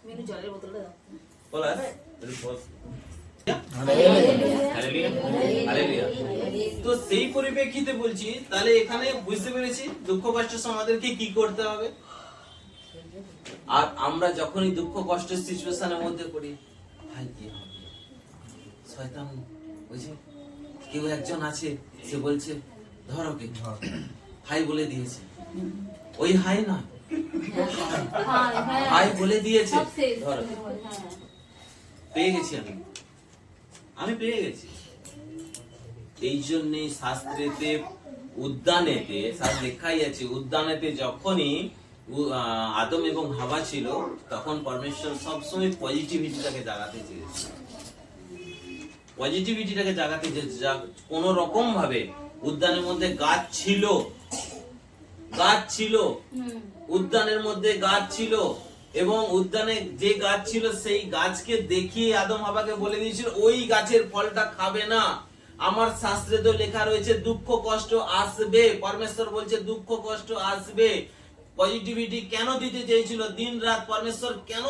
Menu জলের বোতলটা দাও। বলা হালেলুয়া। তো সেই পরিপ্রেক্ষিতে বলছি, তাহলে এখানে বুঝতে পেরেছি দুঃখ কষ্টের সময় আমাদেরকে কি করতে হবে। আর আমরা যখনই দুঃখ কষ্টের সিচুয়েশনের মধ্যে পড়ি, ভাই কি হবে, শয়তান বুঝি কেউ একজন আছে, সে বলছে ধরো কে হাই বলে দিয়েছে, ওই হাই না হাই বলে দিয়েছে, ধরো পেয়ে গেছি আমি পেয়ে গেছি। এই জন্যই শাস্ত্রেতে উদ্যানেতে লেখাই আছে, উদ্যানেতে যখনই আদম এবং হাওয়া ছিল, তখন পরমেশ্বর সবসময় পজিটিভিটিটাকে জাগাতে চেয়েছে, পজিটিভিটিটাকে জাগাতে চেয়েছে। কোন রকম ভাবে উদ্যানের মধ্যে গাছ ছিল, উদ্যানের মধ্যে গাছ ছিল, এবং উদ্যানে যে গাছ ছিল সেই গাছকে দেখিয়ে আদম হাওয়াকে বলে দিয়েছিল ওই গাছের ফলটা খাবে না। আমার শাস্ত্রে তো লেখা রয়েছে দুঃখ কষ্ট আসবে, পরমেশ্বর বলছে দুঃখ কষ্ট আসবে। পজিটিভিটি কেন দিতে চেয়েছিল, দিন রাত পরমেশ্বর কেন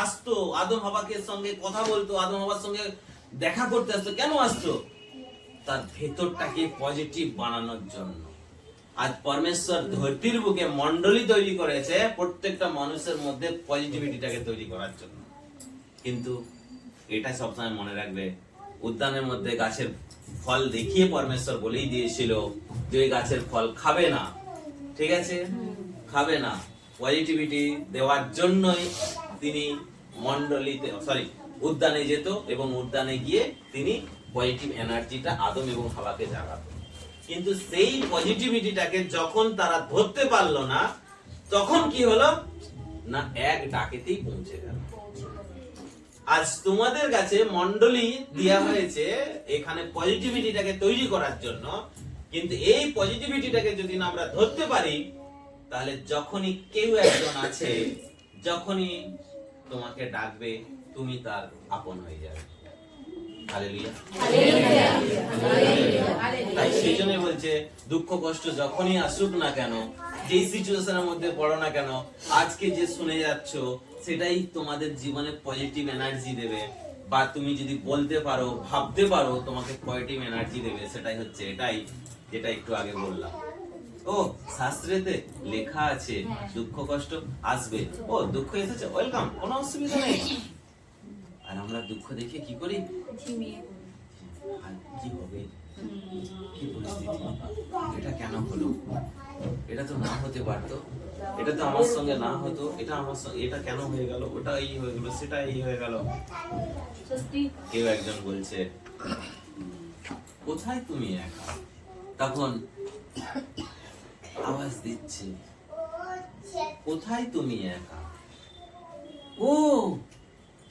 আসতো আদম হাওয়াকে সঙ্গে কথা বলতো, আদম হাওয়ার সঙ্গে দেখা করতে আসতো, কেন আসতো? তার ভেতরটাকে পজিটিভ বানানোর জন্য। আজ পরমেশ্বর ধরতির বুকে মন্ডলী তৈরি করেছে প্রত্যেকটা মানুষের মধ্যে পজিটিভিটিটাকে তৈরি করার জন্য। কিন্তু এটা সবসময় মনে রাখবে, উদ্যানের মধ্যে গাছের ফল দেখিয়ে পরমেশ্বর বলেই দিয়েছিল যে ওই গাছের ফল খাবে না, ঠিক আছে, খাবে না। পজিটিভিটি দেওয়ার জন্যই তিনি উদ্যানে যেত, এবং উদ্যানে গিয়ে তিনি পজিটিভ এনার্জিটা আদম এবং হাওয়াকে জাগাতো। কিন্তু সেই পজিটিভিটিটাকে যখন তারা ধরতে পারলো না, তখন কি হলো না, এক ডাকেতেই পৌঁছে গেল। আজ তোমাদের কাছে মন্ডলী দেয়া হয়েছে এখানে পজিটিভিটিটাকে তৈরি করার জন্য, কিন্তু এই পজিটিভিটিটাকে যদি না আমরা ধরতে পারি, তাহলে যখনই কেউ একজন আছে, যখনই তোমাকে ডাকবে, তুমি তার আপন হয়ে যাবে। হালেলুয়া। তাই সেই জন্য বলছে দুঃখ কষ্ট যখনই আসুক না কেন, যেই সিচুয়েশনের মধ্যে পড়ো না কেন, আজকে যে শুনে যাচ্ছ সেটাই তোমাদের জীবনে পজিটিভ এনার্জি দেবে। বা তুমি যদি বলতে পারো, ভাবতে পারো, তোমাকে পজিটিভ এনার্জি দেবে। সেটাই হচ্ছে এটাই, যেটা একটু আগে বললাম। ও শাস্ত্রেতে লেখা আছে দুঃখ কষ্ট আসবে। ও দুঃখ এসেছে, ওয়েলকাম, কোনো অসুবিধা নেই। আর আমরা দুঃখ দেখে কি করি, কি হবে, কি পরিস্থিতি, এটা কেন হলো, এটা তো না হতে পারতো, এটা তো আমার সঙ্গে না হতো, এটা আমার সঙ্গে, এটা কেন হয়ে গেল, ওটা এই হয়ে গেল, সেটা এই হয়ে গেল। কেউ একজন বলছে কোথায় তুমি একা, তখন আওয়াজ দিচ্ছে কোথায় তুমি একা। ও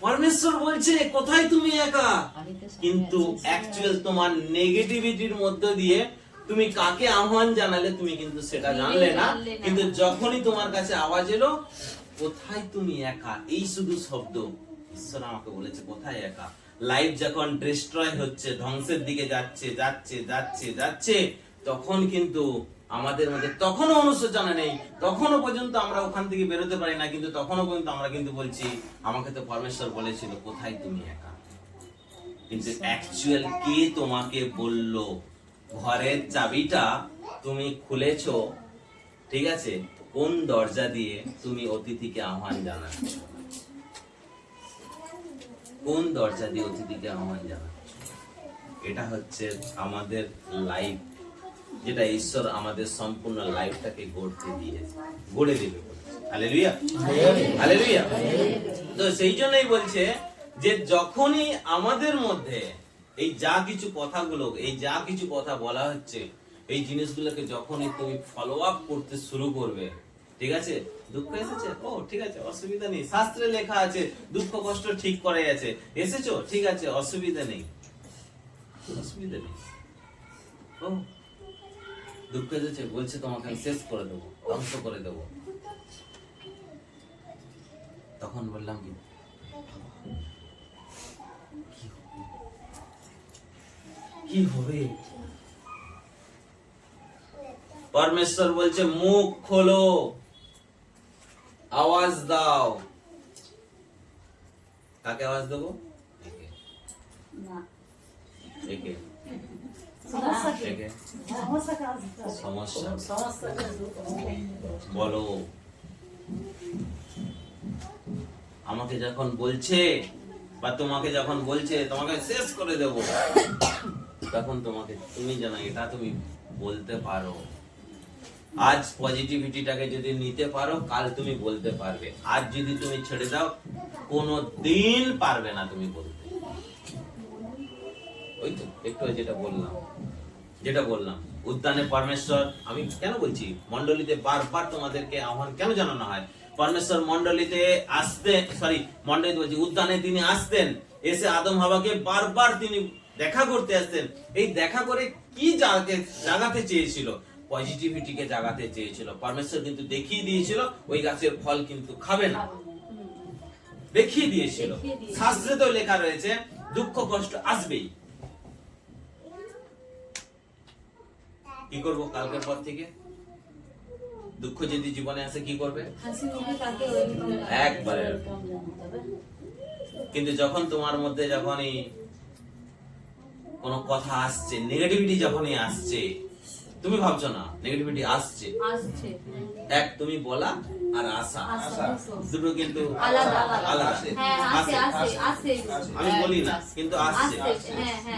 পরমেশ্বর বলছে কোথায় তুমি একা, কিন্তু অ্যাকচুয়াল তোমার নেগেটিভিটির মধ্য দিয়ে তুমি কাকে আহ্বান জানালে তুমি কিন্তু সেটা জানলে না। কিন্তু যখনই তোমার কাছে আওয়াজ এলো কোথায় তুমি একা, এই শুধু শব্দ, ঈশ্বর আমাকে বলেছে কোথায় একা। লাইফ যখন ডিস্ট্রয় হচ্ছে, ধ্বংসের দিকে যাচ্ছে যাচ্ছে যাচ্ছে যাচ্ছে, তখন কিন্তু আমাদের মধ্যে তখনও অনুশোচনা নেই, তখনও পর্যন্ত আমরা ওখান থেকে বেরোতে পারি না, কিন্তু তখনও পর্যন্ত আমরা কিন্তু বলছি আমাকে তো পরমেশ্বর বলেছিল কোথায় তুমি একা। কিন্তু অ্যাকচুয়াল কে তোমাকে বলল, ঘরের চাবিটা তুমি খুলেছো, ঠিক আছে, কোন দরজা দিয়ে তুমি অতিথিকে আহ্বান জানাচ্ছ, কোন দরজা দিয়ে অতিথিকে আহ্বান জানাচ্ছ। এটা হচ্ছে আমাদের লাইফ, যেটা ঈশ্বর আমাদের সম্পূর্ণ লাইফটাকে গড়ে দেবে। Hallelujah, hallelujah. তো সেই জন্যই বলছে যে যখনই আমাদের মধ্যে এই যা কিছু কথাগুলো, এই যা কিছু কথা বলা হচ্ছে, এই জিনিসগুলোকে যখনই তুমি ফলো আপ করতে শুরু করবে, ঠিক আছে, দুঃখ এসেছে, ও ঠিক আছে, অসুবিধা নেই, শাস্ত্রে লেখা আছে দুঃখ কষ্ট ঠিক করে আছে, এসেছো, ঠিক আছে, অসুবিধা নেই, অসুবিধা নেই। ও দুঃখ এসেছে, বলছে তোমাকে আমি শেষ করে দেবো, ধ্বংস করে দেবো। তখন বললাম কি হবে? পরমেশ্বর বলছে মুখ খোলো, আওয়াজ দাও, কাকে আওয়াজ দেবো? একে। একে। একে। সমস্যা। বলো। আমাকে যখন বলছে বা তোমাকে যখন বলছে তোমাকে শেষ করে দেব, তখন তুমি জানো এটা তুমি বলতে পারো। আজ পজিটিভিটিটাকে যদি নিতে পারো, কাল তুমি বলতে পারবে। আজ যদি তুমি ছেড়ে দাও, কোনো দিন পারবে না তুমি বলতে। ওই তো একটু যেটা বললাম উদ্যানে পরমেশ্বর, আমি কেন বলছি মণ্ডলীতে বারবার তোমাদেরকে আহ্বান কেন জানানো হয়? পরমেশ্বর মণ্ডলীতে উদ্যানে তিনি আসতেন, এসে আদম হাওয়াকে বারবার তিনি দেখা করতে আসতেন। এই দেখা করে কি জাগাতে চেয়েছিল? পজিটিভিটিকে জাগাতে চেয়েছিল। পরমেশ্বর কিন্তু দেখিয়ে দিয়েছিল ওই গাছের ফল কিন্তু খাবে না, দেখিয়ে দিয়েছিল। শাস্ত্রে তো লেখা রয়েছে দুঃখ কষ্ট আসবেই। কি করবো কালকের পর থেকে? দুঃখ যদি জীবনে আসে কি করবে? একবারে। কিন্তু যখন তোমার মধ্যে যখনই কোনো কথা আসছে, নেগেটিভিটি যখনই আসছে, তুমি ভাবছো না নেগেটিভিটি আসছে, এক তুমি বলা আর আশা দুটো কিন্তু আলাদা। আমি বলি না, কিন্তু আসছে।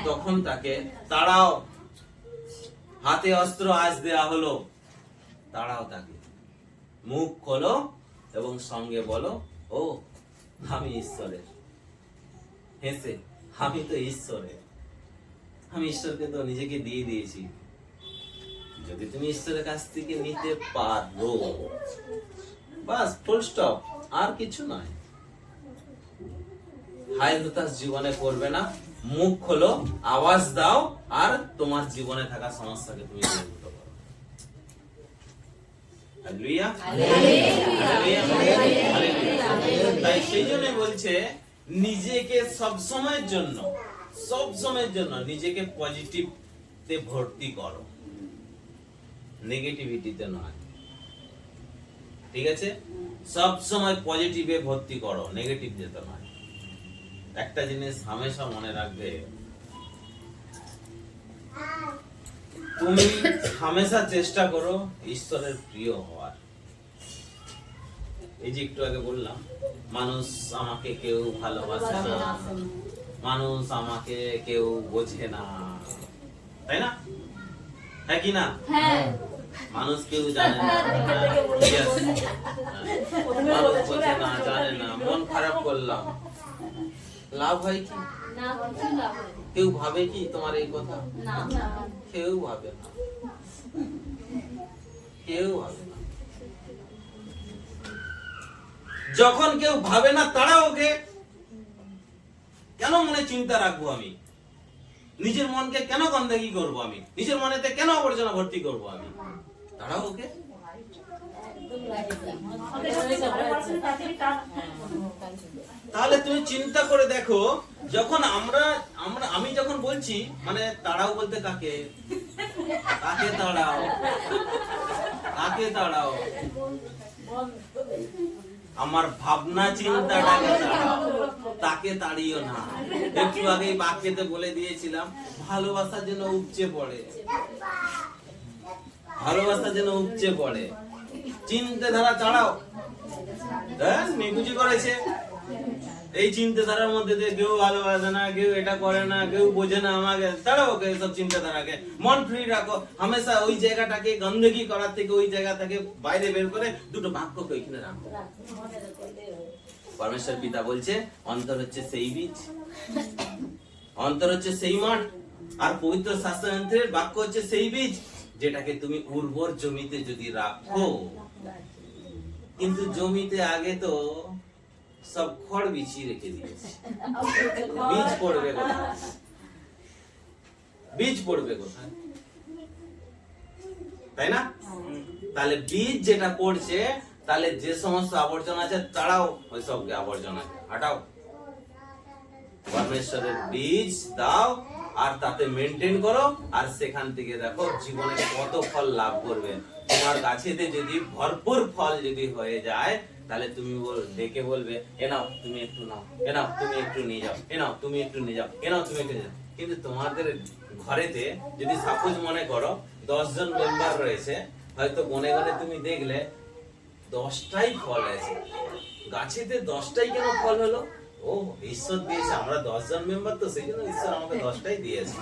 তখন তাকে তাড়াও। হাতে অস্ত্র আজ দেয়া হলো, তাড়াও তাকে। মুখ খোলো এবং সঙ্গে বলো, ও আমি ঈশ্বরের। হেসে, আমি তো ঈশ্বরের। আমি ঈশ্বরকে তো নিজেকে দিয়ে দিয়েছি। যদি তুমি ঈশ্বরের কাছ থেকে নিতে পারো, বাস, ফুল স্টপ, আর কিছু নয়। হাই হতাশ জীবনে করবে না। মুখ খোলো, আওয়াজ দাও, আর তোমার জীবনে থাকা সমস্যাকে তুমি দূর করতে পারো। Hallelujah, hallelujah. তাই সেই জন্য বলছে নিজেকে সব সময়ের জন্য নিজেকে পজিটিভতে ভর্তি করো, নেগেটিভিটিতে নয়। ঠিক আছে? সব সময় পজিটিভে ভর্তি করো, নেগেটিভতে নয়। একটা জিনিস হামেশা মনে রাখবে, তুমি হামেশা চেষ্টা করো ঈশ্বরের প্রিয় হওয়ার। এই যে একটু আগে বললাম, মানুষ আমাকে কেউ ভালোবাসে না, মানুষ আমাকে কেউ বোঝে না, তাই না? হ্যাঁ কি না? মানুষ কেউ জানে না, মানুষ বোঝে না, জানে না। মন খারাপ করলাম, লাভ হয় কি? কেউ ভাবে কি তোমার এই কথা? কেউ ভাবে না, কেউ ভাবে না। যখন কেউ ভাবে না, তারা ওকে কেন মনে চিন্তা রাখবো? আমি নিজের মনকে কেন গন্ধাগি করবো? আমি নিজের মনেতে কেন আবর্জনা ভর্তি করবো? আমি তারা ওকে। তাহলে তুমি চিন্তা করে দেখো, যখন আমি যখন বলছি, মানে তাড়াও বলতে কাকে তাড়াও? আমার ভাবনা চিন্তাটাকে তাড়াও, তাকে তাড়িও না। একটু আগেই বাক্যেতে বলে দিয়েছিলাম, ভালোবাসা যেন উপচে পড়ে। চিন্তাধারা তাড়াও। নিকুচি করেছে এই চিন্তাধারার মধ্যে দিয়ে, কেউ ভালোবাসে না, কেউ এটা করে না, কেউ বোঝে না আমাকে। তাড়াও ওকে, সব চিন্তাধারাকে। মন ফ্রি রাখো। হামেশা ওই জায়গাটাকে গন্ধগি করার থেকে ওই জায়গা থেকে বাইরে বের করে দুটো বাক্যকে ওইখানে রাখো। পরমেশ্বর পিতা বলছে, অন্তর হচ্ছে সেই বীজ, অন্তর হচ্ছে সেই মাঠ, আর পবিত্র শাস্ত্রের বাক্য হচ্ছে সেই বীজ, যেটাকে তুমি উর্বর জমিতে যদি রাখো। কিন্তু জমিতে আগে তো সব খড় বিছিয়ে রেখে দিয়েছে, বীজ পড়বে কোথায়? তাই না? তাহলে বীজ যেটা পড়ছে, তাহলে যে সমস্ত আবর্জনা আছে তারাও ওই সবকে আবর্জনা হাটাও। পরমেশ্বরের বীজ দাও আর তাতে মেনটেন করো, আর সেখান থেকে দেখো জীবনে কত ফল লাভ করবে। তোমার গাছেতে যদি ভরপুর ফল যদি হয়ে যায়, তাহলে তুমি ডেকে বলবে এ নাও তুমি একটু নাও, এ নাও তুমি একটু নিয়ে যাও, এ নাও তুমি একটু নিয়ে যাও, এ নাও তুমি একটু নিয়ে যাও। কিন্তু তোমাদের ঘরেতে যদি সাপোজ মনে করো 10 জন মেম্বার রয়েছে, হয়তো গনে গনে তুমি দেখলে 10টাই ফল আছে, গাছেতে 10টাই কেন ফল হলো? ও ঈশ্বর দিয়েছে, আমরা 10 জন মেম্বার তো সেই জন্য ঈশ্বর আমাকে 10টাই দিয়েছে।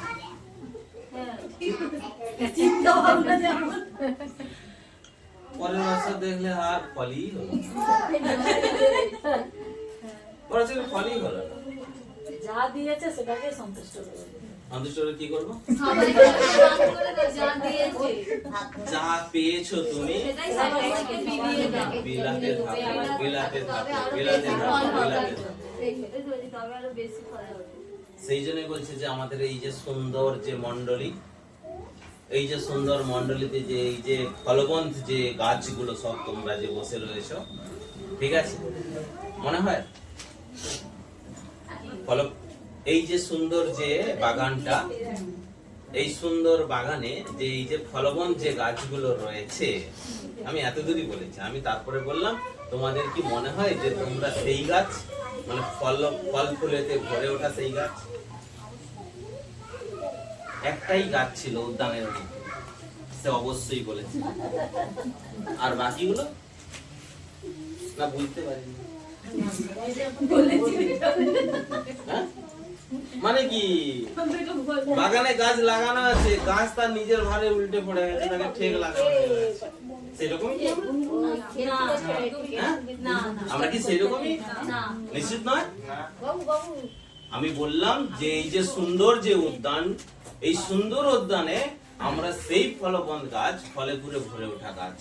পরের বছর দেখলে আর ফলই হলো, পরের বছর ফলই হলো না। যা দিয়েছে সেটাকে সন্তুষ্ট করবে। সন্তুষ্ট করে কি করবো? সবাইকে দান করে দাও, যা দিয়েছে যা পেয়েছো তুমি সেটাই সবাইকে বিলিয়ে দাও। বিলাতে থাকো, বিলাতে থাকো, বিলাতে থাকো, বিলাতে থাকো। তবে আরো বেশি ফল হবে। সেই জন্যই বলছে যে আমাদের এই যে সুন্দর যে মণ্ডলী, এই যে সুন্দর মণ্ডলীতে যে এই যে ফলবন্ত যে গাছগুলো সব তোমরা যে বসে রয়েছো, ঠিক আছে, মনে হয় ফল এই যে সুন্দর যে বাগানটা, এই সুন্দর বাগানে যে এই যে ফলবন্ত যে গাছগুলো রয়েছে, আমি এতদূরই বলেছি। আমি তারপরে বললাম তোমাদের কি মনে হয় যে তোমরা সেই গাছ, মানে ফল ফুলেতে ভরে ওঠা সেই গাছ? একটাই গাছ ছিল উদ্যানের মধ্যে, সে অবশ্যই বলেছে, আর বাকিগুলো না বুঝতে পারিনি। হ্যাঁ? মানে কি বাগানে গাছ লাগানো আছে, গাছ তার নিজের ভারে উল্টে পড়ে গেছে, তাকে ঠেক লাগানো হয়েছে। সেরকমই কি? হ্যাঁ? আমরা কি সেরকমই? নিশ্চিত নয়। আমি বললাম যে এই যে সুন্দর যে উদ্যান, এই সুন্দর উদ্যানে আমরা সেই ফলবন্ত গাছ, ফলে পুরে ভরে ওঠা গাছ।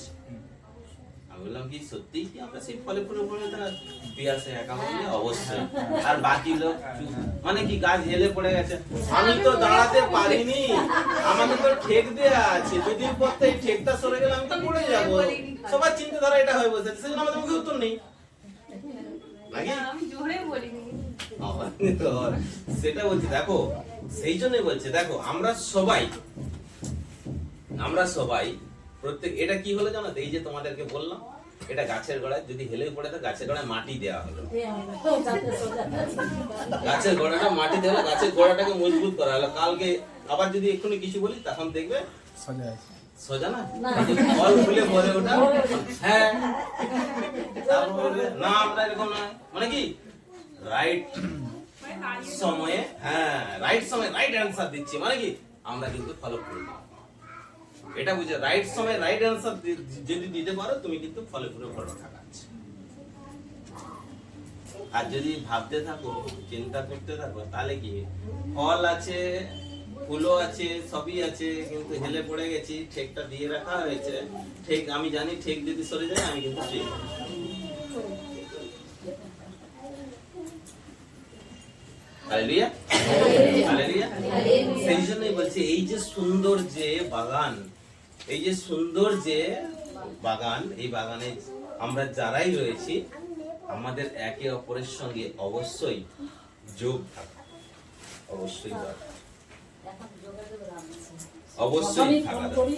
আমি বললাম কি সত্যি কি আমরা সেই ফলে পুরে ভরে ওঠা গাছ? পিয়াসে একা বললে অবশ্যই, আর বাকি লোক চুপ। মানে কি গাছ হেলে পড়ে গেছে, আমি তো দাঁড়াতে পারিনি, আমাকে তো ঠেক দেয়া আছে, দুদিন পর তো এই ঠেকটা সরে গেলে আমি তো পড়ে যাবো। সবার চিন্তাধারা এটা হয়ে বসে, সেজন্য আমাদের মুখে উত্তর নেই নাকি? আমি জোরে বলিনি। সেটা বলছি, দেখো সেই জন্যই বলছে, দেখো আমরা সবাই প্রত্যেক, এটা কি হলো জানো? এই যে তোমাদেরকে বললাম, এটা গাছের গোড়ায় যদি হেলে পড়ে, তো গাছের গোড়ায় মাটি দেওয়া হলো, গাছের গোড়াটা মাটি দেওয়া, গাছের গোড়াটাকে মজবুত করা হলো। কালকে আবার যদি এক্ষুনি কিছু বলি, তখন দেখবে সোজা না, ফল ফুলে ভরে ওঠা। হ্যাঁ, না আমরা এরকম নয়, মানে কি রাইট সময়ে, হ্যাঁ রাইট সময়ে রাইট অ্যান্সার দিচ্ছি, মানে কি আমরা কিন্তু ফলো করি। এটা বুঝে, রাইট সময়ে রাইট অ্যান্সার যদি দিতে পারো, তুমি কিন্তু ফলে পুরো ফলো থাকাচ্ছ। আর যদি ভাবতে থাকো, চিন্তা করতে থাকো, তাহলে কি ফল আছে, ফুলও আছে, সবই আছে, কিন্তু হেলে পড়ে গেছি, ঠেকটা দিয়ে রাখা হয়েছে। ঠিক আমি জানি, ঠেক যদি সরে যায় আমি কিন্তু ঠিক। Hallelujah, hallelujah. সেই জন্যই বলছি, এই যে সুন্দর যে বাগান, এই যে সুন্দর যে বাগান, এই বাগানে আমরা যারাই রয়েছি, আমাদের একে অপরের সঙ্গে অবশ্যই যোগ থাকা, অবশ্যই দরকার, অবশ্যই থাকা দরকার।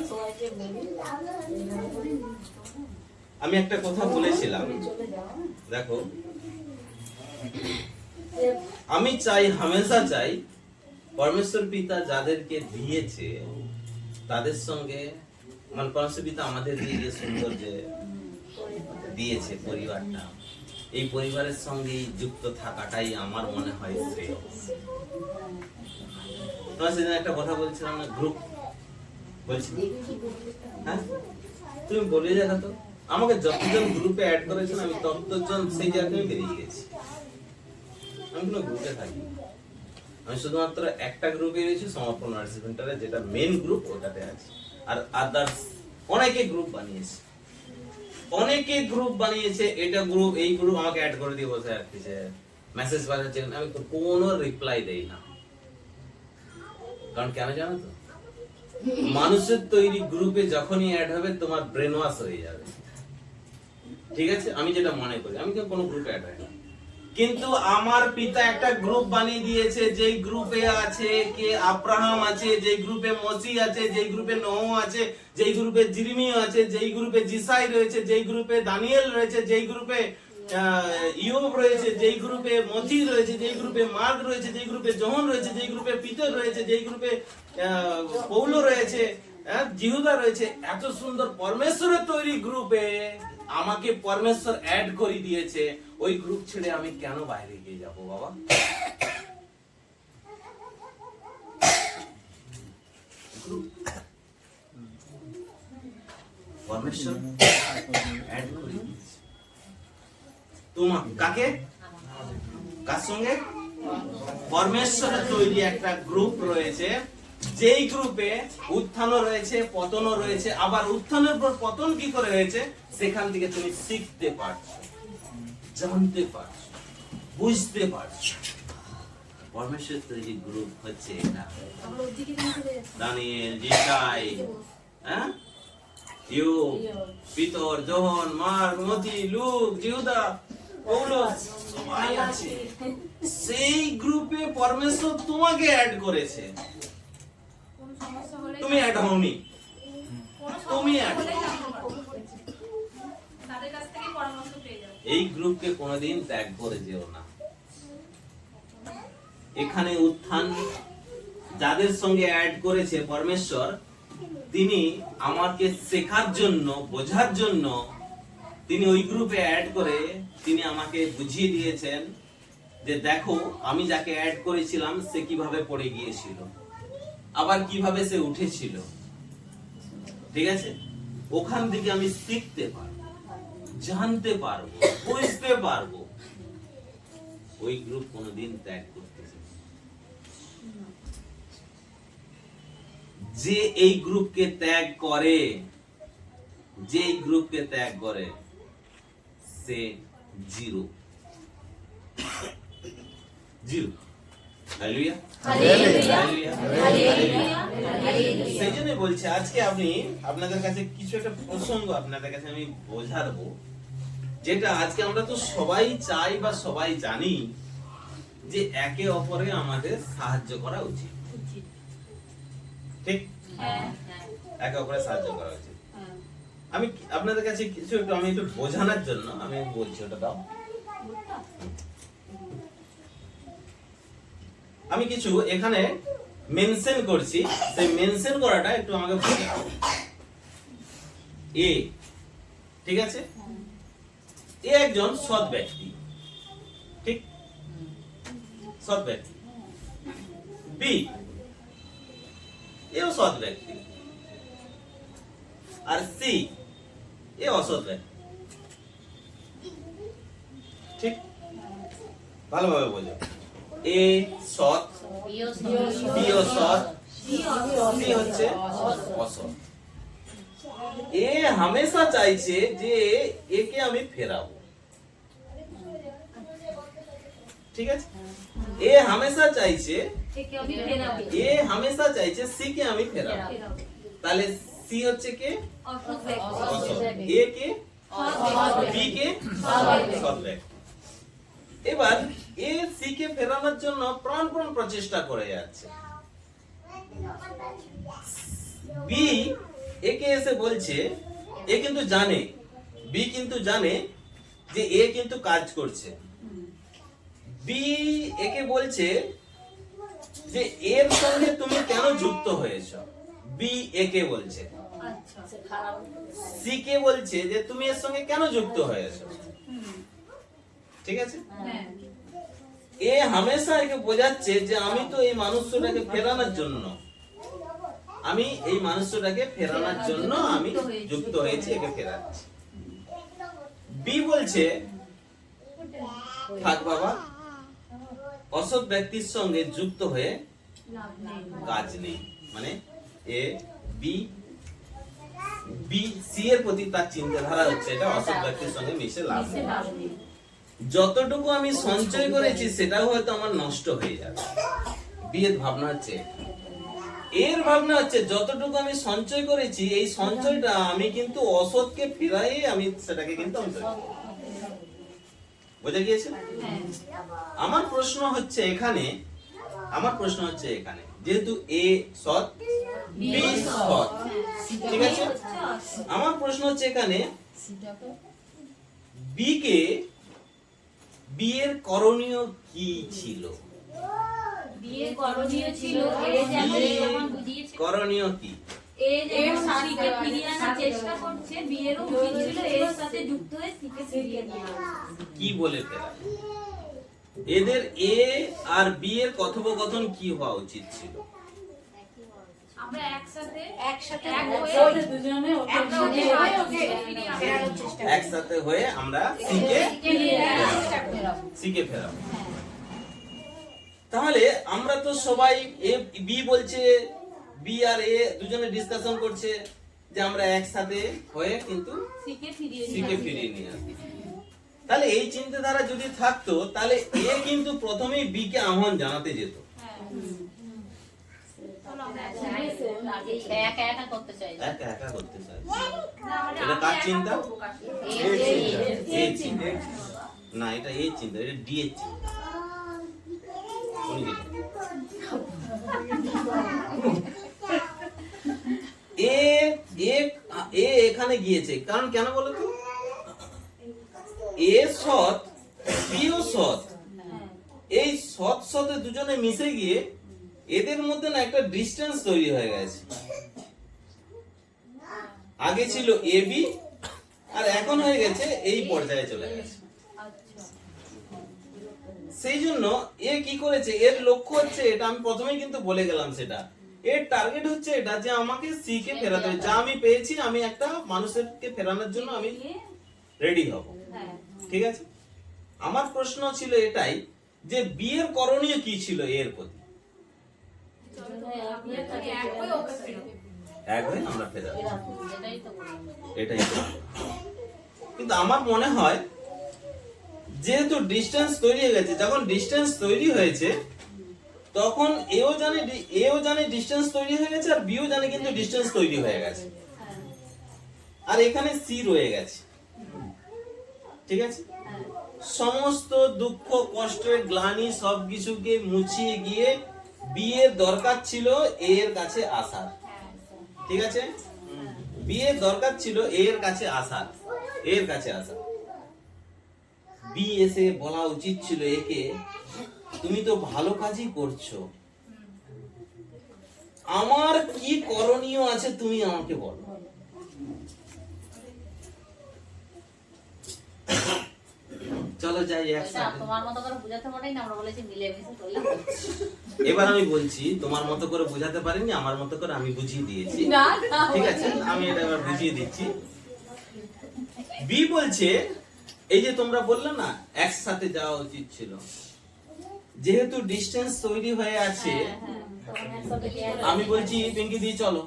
আমি একটা কথা বলেছিলাম, দেখো আমি চাই, হামেশা চাই, পরমেশ্বর পিতা যাদেরকে দিয়েছে তাদের সঙ্গে, মানে পরমেশ্বর পিতা আমাদের যে সুন্দর যে দিয়েছে পরিবারটা, এই পরিবারের সঙ্গে যুক্ত থাকাটাই আমার মনে হয় শ্রেয়। তোমার সেদিন একটা কথা বলছিলাম না, গ্রুপ বলছি, হ্যাঁ তুমি বলে দেখা তো, আমাকে যতজন গ্রুপে অ্যাড করেছেন আমি ততজন সেই জায়গায় বেরিয়ে গেছি। আমি কোনো গ্রুপে থাকি, আমি শুধুমাত্র একটা গ্রুপে রয়েছি, সমর্পণ নার্সিং সেন্টারে, যেটা মেন গ্রুপ, ওটাতে আছি। আর আদার্স অনেকে গ্রুপ বানিয়েছে, অনেকে গ্রুপ বানিয়েছে, এটা গ্রুপ, এই গ্রুপ, আমাকে অ্যাড করে দিয়ে বসে রাখতেছে, মেসেজ পাঠাচ্ছেন, আমি কোনো রিপ্লাই দেই না। কারণ কেন জানো তো, মানুষের তৈরি গ্রুপে যখনই অ্যাড হবে, তোমার ব্রেন ওয়াশ হয়ে যাবে, ঠিক আছে? আমি যেটা মনে করি, আমি কোনো গ্রুপে অ্যাড হয় না, কিন্তু আমার পিতা একটা গ্রুপ বানিয়ে দিয়েছে, যেই গ্রুপে আছে কে আব্রাহাম আছে, যেই গ্রুপে মসি আছে, যেই গ্রুপে নোহ আছে, যেই গ্রুপে জিরমিয় আছে, যেই গ্রুপে জিসাই রয়েছে, যেই গ্রুপে দানিয়েল রয়েছে, যেই গ্রুপে ইয়োব রয়েছে, যেই গ্রুপে মথি রয়েছে, যেই গ্রুপে মার্ক রয়েছে, যেই গ্রুপে যোহন রয়েছে, যেই গ্রুপে পিতর রয়েছে, যেই গ্রুপে পৌলো রয়েছে, জিহুদা রয়েছে, এত সুন্দর পরমেশ্বরের তৈরি গ্রুপে আমাকে পরমেশ্বর অ্যাড করে দিয়েছে। ওই গ্রুপ ছেড়ে আমি কেন বাইরে গিয়ে যাব বাবা? পরমেশ্বর অ্যাড করে দিয়েছে তোমাকে। কাকে? কার সঙ্গে? পরমেশ্বরের তৈরি একটা গ্রুপ রয়েছে, যেই গ্রুপে উত্থানও রয়েছে, পতনও রয়েছে। আবার উত্থানের পর পতন কি করে হয়েছে সেখান থেকে তুমি শিখতে পারছো, জানতে পারছো, বুঝতে পারছো। পরমেশ্বরের তৈরি গ্রুপ হচ্ছে এটা। দানিয়েল, জিসাই, ইয়োব, পিতর, যোহন, মার্ক, মথি, লুক, জিহুদা, পৌলুস সবাই আছে। সেই গ্রুপে পরমেশ্বর তোমাকে অ্যাড করেছে। তুমি অ্যাড হওনি, তুমি অ্যাড। এই গ্রুপকে কোনোদিন ত্যাগ করে যেও না। এখানে উত্থান যাদের সঙ্গে অ্যাড করেছে পরমেশ্বর, তিনি আমাকে শেখার জন্য, বোঝার জন্য তিনি ওই গ্রুপে অ্যাড করে তিনি আমাকে বুঝিয়ে দিয়েছেন যে দেখো আমি যাকে অ্যাড করেছিলাম সে কিভাবে পড়ে গিয়েছিল, আবার কিভাবে সে উঠেছিল। ঠিক আছে, ওখান থেকে আমি শিখতে পারবো, জানতে পারবো, বুঝতে পারবো। ওই গ্রুপ কোনোদিন ত্যাগ করতেছে না। যে এই গ্রুপকে ত্যাগ করে, যে এই গ্রুপকে ত্যাগ করে সে zero, zero. Hallelujah, hallelujah, hallelujah. সেই জন্য বলছি আজকে আমি আপনাদের কাছে কিছু একটা প্রসঙ্গ আপনাদের কাছে আমি বোঝাবো, যেটা আজকে আমরা তো সবাই চাই বা সবাই জানি যে একে অপরে আমাদের সাহায্য করা উচিত। ঠিক, একে অপরের সাহায্য করা উচিত। আমি আপনাদের কাছে কিছু একটু আমি একটু বোঝানোর জন্য আমি বলছি, ওটা দাও। আমি কিছু এখানে মেনশন করছি, সেই মেনশন করাটা একটু আমাকে বোঝাও। এ, ঠিক আছে, এ একজন সৎ ব্যক্তি, ঠিক, সৎ ব্যক্তি। বি, এও সৎ ব্যক্তি। আর সি, এ অসৎ ব্যক্তি। ঠিক, ভালোভাবে বোঝো। এ সৎ, বি ও সৎ, সি হচ্ছে অসৎ। এ হামেশা চাইছে যে একে আমি ফেরাবো। ঠিক আছে, এ হামেশা চাইছে, এ হামেশা চাইছে সি কে আমি ফেরাবো। তাহলে সি হচ্ছে কে? অসৎ। এ কে? বি কে? সৎ ব্যক্তি। এবার এ সি কে ফেরানোর জন্য প্রাণপণ প্রচেষ্টা করে যাচ্ছে। বি একে এসে বলছে, এ কিন্তু জানে, বি কিন্তু জানে যে এ কিন্তু কাজ করছে। বি একে বলছে যে এর সঙ্গে তুমি কেন যুক্ত হয়েছো। বি একে বলছে, সি কে বলছে যে তুমি এর সঙ্গে কেন যুক্ত হয়েছো। ঠিক আছে, এ হামেশা একে বোঝাচ্ছে যে আমি তো এই মানুষটাকে ফেরানোর জন্য, আমি এই মানুষটাকে ফেরানোর জন্য আমি যুক্ত হয়েছি, একে ফেরাচ্ছি। বি বলছে থাক বাবা, অসৎ ব্যক্তির সঙ্গে যুক্ত হয়ে কাজ নেই। মানে এ বি, বি সি এর প্রতি তার চিন্তাধারা হচ্ছে এটা অসৎ ব্যক্তির সঙ্গে মিশে লাভ নেই। যতটুকু আমি সঞ্চয় করেছি সেটাও হয়তো আমার নষ্ট হয়ে যাবে। বিয়ের ভাবনা হচ্ছে, এর ভাবনা হচ্ছে যতটুকু আমি সঞ্চয় করেছি এই সঞ্চয়টা আমি কিন্তু অসৎকে ফেরাই আমি সেটাকে কিন্তু আমি বোঝা গিয়েছে? হ্যাঁ আমার প্রশ্ন হচ্ছে এখানে যেহেতু এ সৎ বি সৎ, ঠিক আছে, আমার প্রশ্ন হচ্ছে এখানে বি এর করণীয় কি ছিল? বিয়ে করণীয় ছিল এ যেমন বুঝিয়েছে করণীয় কি? এ যেমন সিকে ফিরিয়ে আনার চেষ্টা করছে বিয়েরও উচিত ছিল এর সাথে যুক্ত হয়ে সিকে ফিরিয়ে নিয়ে আসা। কি বলে ফেরা? এদের এ আর বি এর কথোপকথন কি হওয়া উচিত ছিল? আমরা একসাথে এক ওদের দুজনে ওকে একসাথে হয়ে আমরা সিকে ফেরাবো। তাহলে আমরা তো সবাই এ বি বলছে, বি আর এ দুজনে ডিসকাশন করছে যে আমরা একসাথে হয়ে কিন্তু সিকে ফিরিয়ে সিকে ফিরিয়ে নিয়ে আসি। তাহলে এই চিন্তাধারা যদি থাকতো তাহলে এ কিন্তু প্রথমেই বি কে আহ্বান জানাতে যেত। একা একা করতে চাই একা একা করতে চাই। এটা কার চিন্তা? এ চিন্তা না, এটা এ চিন্তা, এটা ডি এর চিন্তা। উনি এ এখানে গিয়েছে কারণ কেন বলো তো? এ সৎ বিও সৎ, এই সৎ সৎে দুজনে মিশে গিয়ে এদের মধ্যে না একটা ডিসটেন্স তৈরি হয়ে গেছে। আগে ছিল এ বি আর এখন হয়ে গেছে এই পর্যায়ে চলে গেছে। সেই জন্য এ কি করেছে, এর লক্ষ্য হচ্ছে এটা, আমি প্রথমেই কিন্তু বলে গেলাম সেটা, এর টার্গেট হচ্ছে এটা যে আমাকে সি কে ফেরাতে হবে। যা আমি পেয়েছি আমি একটা মানুষকে ফেরানোর জন্য আমি রেডি হব, ঠিক আছে। আমার প্রশ্ন ছিল এটাই যে বিয়ের করণীয় কি ছিল এর প্রতি? এক হয়ে আমরা ফেরাবো, এটাই তো। কিন্তু আমার মনে হয় যেহেতু ডিসটেন্স তৈরি হয়ে গেছে, যখন ডিসটেন্স তৈরি হয়েছে তখন এও জানে ডিসটেন্স তৈরি হয়ে গেছে আর বিও জানে কিন্তু ডিসটেন্স তৈরি হয়ে গেছে, আর এখানে সি রয়ে গেছে, ঠিক আছে। সমস্ত দুঃখ কষ্টের গ্লানি সবকিছুকে মুছিয়ে গিয়ে বিয়ের দরকার ছিল এর কাছে আসার, ঠিক আছে। বিয়ের দরকার ছিল এর কাছে আসার, এর কাছে আসার। বি এসে বলা উচিত ছিল একে, তুমি তো ভালো কাজই করছো, আমার কি করণীয় আছে তুমি আমাকে বলো। চলো যাই একসাথে। তোমার মতো করে বুঝাতে পারেনি, আমরা বলেছি মিলেমিশে চললাম। এবার আমি বলছি, তোমার মতো করে বোঝাতে পারিনি, আমার মতো করে আমি বুঝিয়ে দিয়েছি, ঠিক আছে। আমি এটা এবার বুঝিয়ে দিচ্ছি। বি বলছে এই যে তোমরা বললে না একসাথে যাওয়া উচিত ছিল, যেহেতু ডিসটেন্স তৈরি হয়ে আছে আমি বলছি পিঙ্কি দি চলো।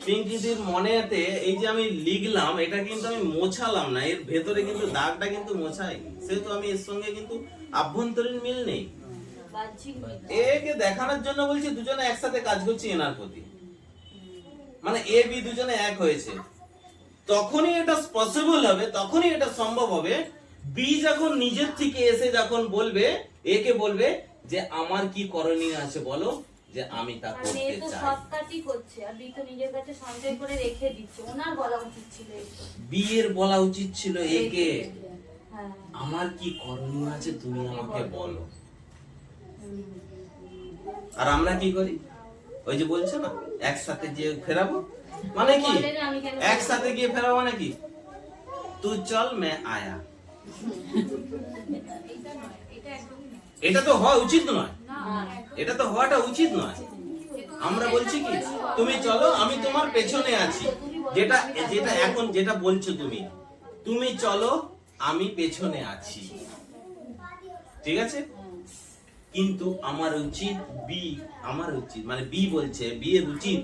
পিঙ্কি দির মনেতে এই যে আমি লিখলাম এটা কিন্তু আমি মোছালাম না, এর ভেতরে কিন্তু দাগটা কিন্তু মোছাই, সেহেতু আমি এর সঙ্গে কিন্তু আভ্যন্তরীণ মিল নেই। একে দেখানোর জন্য বলছি দুজনে একসাথে কাজ করছি এনার প্রতি, মানে এ বি দুজনে এক হয়েছে। তখনই এটা পসিবল হবে, তখনই এটা সম্ভব হবে বি যখন নিজের থেকে এসে যখন বলবে, একে বলবে যে আমার কি করণীয় আছে বলো, যে আমি তা করতে চাই। সব কাজই করছে আর বি তো নিজের কাছে সঞ্চয় করে রেখে দিচ্ছে, ওনার বলা উচিত ছিল। বি এর বলা উচিত ছিল একে, আমার কি করণীয় আছে তুমি আমাকে বলো। আর আমরা কি করি, ওই যে বলছে না একসাথে যে ফেরাবো, মানে কি একসাথে গিয়ে ফেরাবো মানে কি, তুই চল মে আয়া। এটা তো হওয়া উচিত নয়, এটা তো হওয়াটা উচিত নয়। আমরা বলছি কি তুমি চলো আমি তোমার পেছনে আছি, যেটা যেটা এখন যেটা বলছো তুমি চলো আমি পেছনে আছি, ঠিক আছে। কিন্তু আমার উচিত বি, আমার উচিত মানে বি বলছে, বি এর উচিত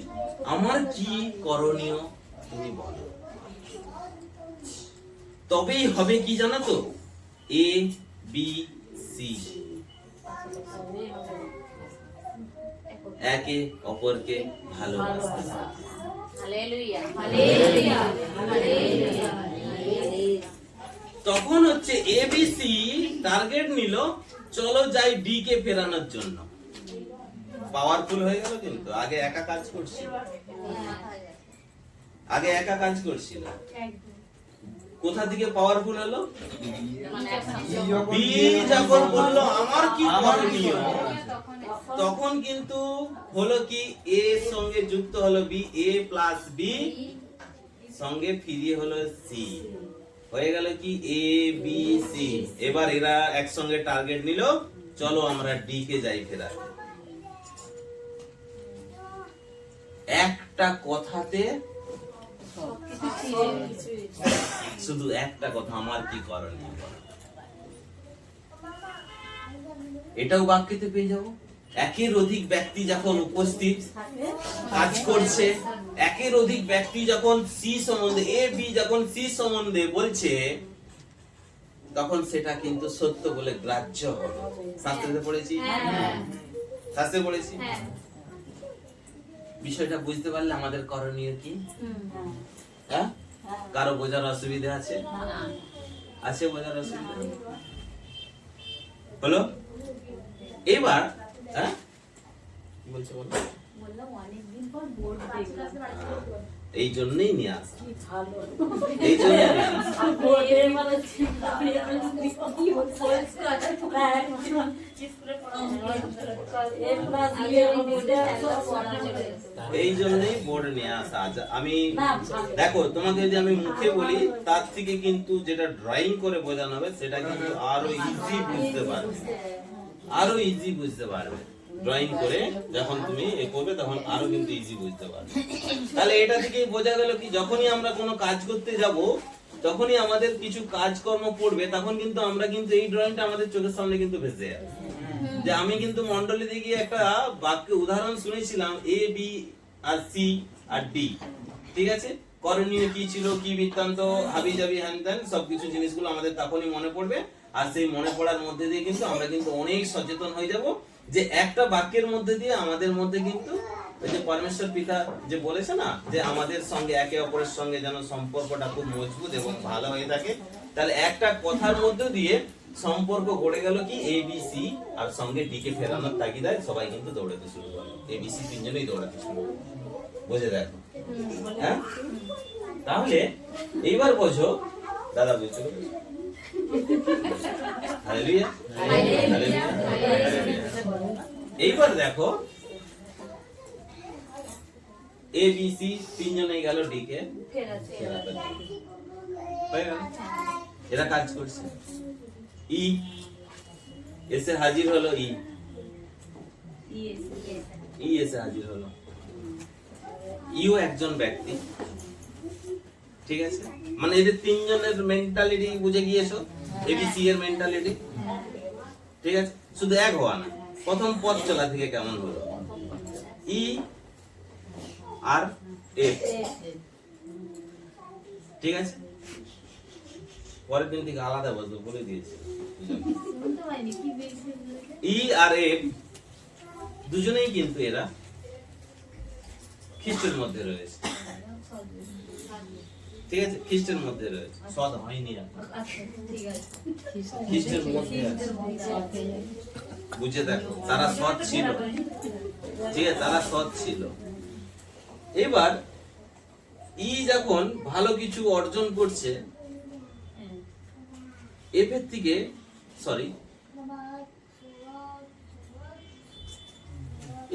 আমার কি করণীয় তুমি বলো। তবেই হবে কি জানো তো, এ বি সি একে অপরকে ভালোবাসতে। Hallelujah hallelujah hallelujah. তখন হচ্ছে এবিসি টার্গেট নিল, চলো যাই ডি কে ফেরানোর জন্য। পাওয়ারফুল হয়ে গেল, কিন্তু আগে একা কাজ করছিল, কোথা থেকে পাওয়ারফুল হলো? বি যখন বললো আমার কি করণীয়, তখন কিন্তু হলো কি এ সঙ্গে যুক্ত হলো বি, এ প্লাস বি সঙ্গে ফিরিয়ে হলো সি, হয়ে গেল কি এ বি সি। এবার এরা একসঙ্গে টার্গেট নিল, চলো আমরা ডি কে যাই ফেরা। একটা কথাতে শুধু একটা কথা, আমার কি করণীয়, এটাও বাক্যতে পেয়ে যাবো। একের অধিক ব্যক্তি যখন উপস্থিত কাজ করছে, একের অধিক ব্যক্তি যখন সি সম্বন্ধে, এ বি যখন সি সম্বন্ধে বলছে, তখন সেটা কিন্তু সত্য বলে গ্রাহ্য হবে। শাস্ত্রে পড়েছি, শাস্ত্রে পড়েছি। বিষয়টা বুঝতে পারলে আমাদের করণীয় কি? হ্যাঁ, কারো বোঝার অসুবিধা আছে? আছে বোঝার অসুবিধা? হলো এবার হ্যাঁ কি বলছো বলো? এই জন্যই নিয়ে আসা, এই জন্যই নিয়ে আসা। এই জন্যই বোর্ড নিয়ে আসা। আমি দেখো, তোমাকে যদি আমি মুখে বলি, তার থেকে কিন্তু যেটা ড্রয়িং করে বোঝানো হবে সেটা কিন্তু আরো ইজি বুঝতে পারবে, আরো ইজি বুঝতে পারবে। ড্রয়িং করে যখন তুমি এ করবে তখন আরো কিন্তু ইজি বুঝতে পারবে। তাহলে এটা থেকেই বোঝা গেল কি, যখনই আমরা কোনো কাজ করতে যাব, তখনই আমাদের কিছু কাজকর্ম পড়বে, তখন কিন্তু আমরা কিন্তু এই ড্রয়িংটা আমাদের চোখের সামনে কিন্তু ভেসে যাবে। যে আমি কিন্তু মন্ডলীতে গিয়ে একটা বাক্য উদাহরণ শুনেছিলাম, A B R C R D, ঠিক আছে, করণীয় কি ছিল, কি বৃত্তান্ত, হাবি জাবি হ্যান ত্যান সবকিছু জিনিসগুলো আমাদের তখনই মনে পড়বে। আর সেই মনে পড়ার মধ্যে দিয়ে কিন্তু আমরা কিন্তু অনেক সচেতন হয়ে যাব, যে একটা বাক্যের মধ্যে দিয়ে আমাদের মধ্যে কিন্তু ওই যে পরমেশ্বর পিতা যে বলেছে না, যে আমাদের সঙ্গে একে অপরের সঙ্গে যেন সম্পর্কটা খুব মজবুত এবং ভালো হয়ে থাকে। তাহলে একটা কথার মধ্যে দিয়ে সম্পর্ক গড়ে গেল কি এবিসি, আর সঙ্গে ডি কে ফেরানোর তাগিদায় সবাই কিন্তু দৌড়াতে শুরু করে, এবিসি তিনজনেই দৌড়াতে শুরু করে। বুঝে দেখো, হ্যাঁ? তাহলে এইবার বোঝো, দাদা বুঝছো? Hallelujah, hallelujah, hallelujah. এইবার দেখো, এ বি সি তিনজনেই গেল ডি কে ফেরাতে, হয়ে গেল। এরা কাজ করছে, ই এসে হাজির হলো, ই এসে হাজির হলো। ইও একজন ব্যক্তি, ঠিক আছে, মানে এদের তিনজনের মেন্টালিটি বুঝে গিয়েছো, এবিসি এর মেন্টালিটি, ঠিক আছে। শুধু এক হওয়া না, প্রথম পথ চলা থেকে কেমন হলো, ই আর এফ, ঠিক আছে। পরের দিন থেকে আলাদা বলবো, বলে দিয়েছি। ই আর এফ দুজনেই কিন্তু এরা খ্রিস্টের মধ্যে রয়েছে, ঠিক আছে, খ্রিস্টের মধ্যে রয়েছে, সৎ হয়নি, খ্রিস্টের মধ্যে আছে। বুঝে দেখো, তারা সৎ ছিল, ঠিক আছে, তারা সৎ ছিল। এবার ই যখন ভালো কিছু অর্জন করছে, এফ এর থেকে, সরি,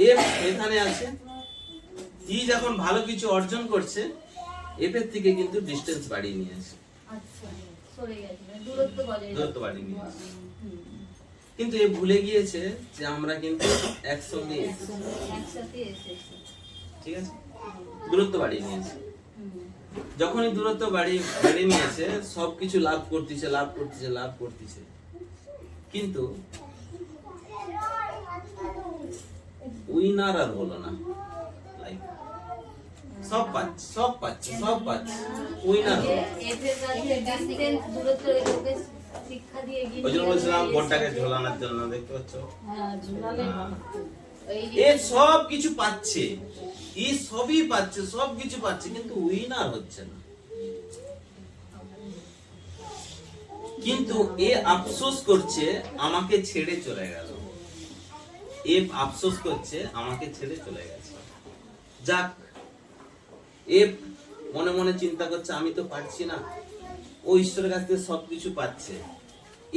এফ এখানে আছে, ই যখন ভালো কিছু অর্জন করছে, এফ এর থেকে কিন্তু ডিসটেন্স বাড়িয়ে নিয়ে আসে, দূরত্ব বাড়িয়ে নিয়ে আসে। কিন্তু এ ভুলে গিয়েছে যে আমরা কিন্তু একসঙ্গে এসেছি, ঠিক আছে, দূরত্ব বাড়িয়ে নিয়েছে। যখনই দূরত্ব বাড়িয়ে নিয়েছে, সবকিছু লাভ করতেছে, কিন্তু উইনার আর হলো না। সব পাচ্ছে উইনার হলো। ওই জন্য বলছিলাম বোর্ডটাকে ঝোলানোর জন্য, দেখতে পাচ্ছ, এ সব কিছু পাচ্ছে, ই সবই পাচ্ছে, সবকিছু পাচ্ছে, কিন্তু উইনার হচ্ছে না। কিন্তু এ আফসোস করছে আমাকে ছেড়ে চলে গেল, এ আফসোস করছে আমাকে ছেড়ে চলে গেছে। যাক, এ মনে মনে চিন্তা করছে আমি তো পারছি না, ও ঈশ্বরের কাছ থেকে সবকিছু পাচ্ছে।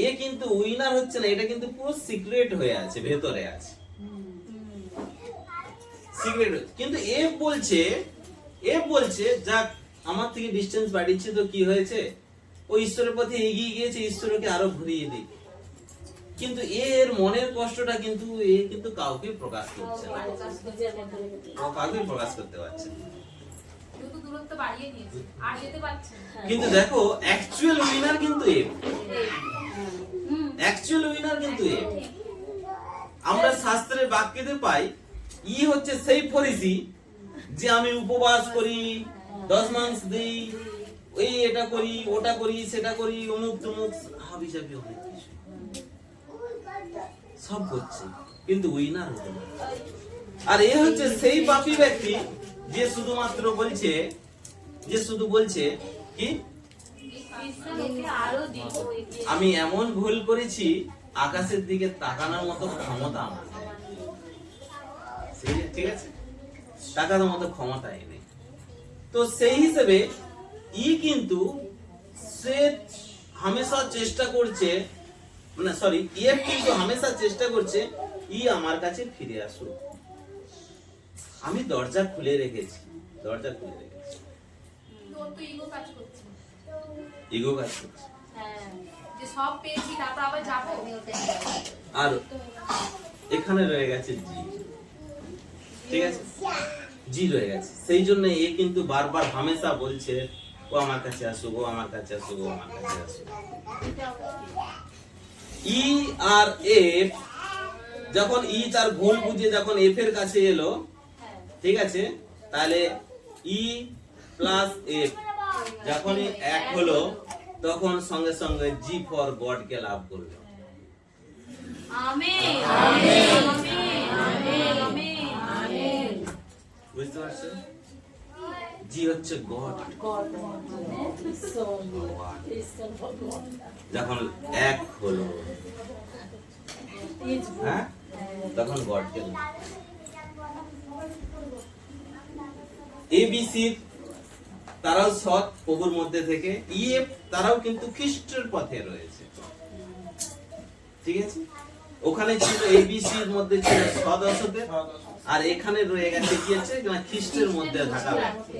এ কিন্তু উইনার হচ্ছে না, এটা কিন্তু পুরো সিক্রেট হয়ে আছে, ভেতরে আছে সিক্রেট। কিন্তু এ বলছে যাক আমার থেকে ডিস্টেন্স বাড়িয়েছে তো কি হয়েছে, ও ঈশ্বরের পথে এগিয়ে গিয়েছে, ঈশ্বরকে আরো ঘুরিয়ে দিই। কিন্তু এর মনের কষ্টটা কিন্তু এ কিন্তু কাউকে প্রকাশ করছে না, ও কাউকে প্রকাশ করতে পারছে না। শুধু দূরত্ব বাড়িয়ে দিয়েছে, আর যেতে পারছে না। কিন্তু দেখো অ্যাকচুয়াল উইনার কিন্তু এ, অ্যাকচুয়াল উইনার কিন্তু এ। আমরা শাস্ত্রের বাক্যতে পাই ই হচ্ছে সেই ফরিসি যে আমি উপবাস করি, 10 মাস দিই, ওই এটা করি ওটা করি সেটা করি, অমুক তমুক হাবিজাবি অনেক কিছু সব করছে, কিন্তু উইনার হতে না। আর এ হচ্ছে সেই পাপী ব্যক্তি যে শুধুমাত্র বলছে, যে শুধু বলছে কি আরো দিব এগিয়ে। আমি এমন ভুল করেছি আকাশের দিকে তাকানোর মতো ক্ষমতা আমার নেই। ঠিক আছে, তাকানোর মতো ক্ষমতাই নেই। তো সেই হিসেবে ই কিন্তু সে হামেশা চেষ্টা করছে, মানে সরি ইয়ে কিন্তু হামেশা চেষ্টা করছে ই আমার কাছে ফিরে আসুক। আমি দরজা খুলে রেখেছি, দরজা খুলে রেখেছি। তোর তো ইগো কাজ করছে, ইগো কাজ করছে। যে সব পেয়েছি তারপর আবার যাবো। আর এখানে রয়ে গেছে জি, ঠিক আছে, জি রয়ে গেছে। সেই জন্য এ কিন্তু বারবার হামেশা বলছে ও আমার কাছে আসুক, ও আমার কাছে আসুক, ও আমার কাছে আসুক। ই আর এফ যখন ই তার ভুল বুঝে যখন এফ এর কাছে এলো, ঠিক আছে, তাহলে ই প্লাস এফ যখনই এক হলো তখন সঙ্গে সঙ্গে জি ফর গড কে লাভ করলো। Amen amen amen amen amen. বুঝতে পারছো? জি হচ্ছে গড। যখন এক হলো, হ্যাঁ, তখন গড কে এবিসি তারাও সৎ প্রভুর মধ্যে থেকে, ইএফ তারাও কিন্তু খ্রিস্টের পথে রয়েছে, ঠিক আছে। ওখানে ছিল এবিসির মধ্যে ছিল সৎ অসতের, আর এখানে রয়ে গেছে কি আছে না খ্রিস্টের মধ্যে থাকা ব্যক্তি।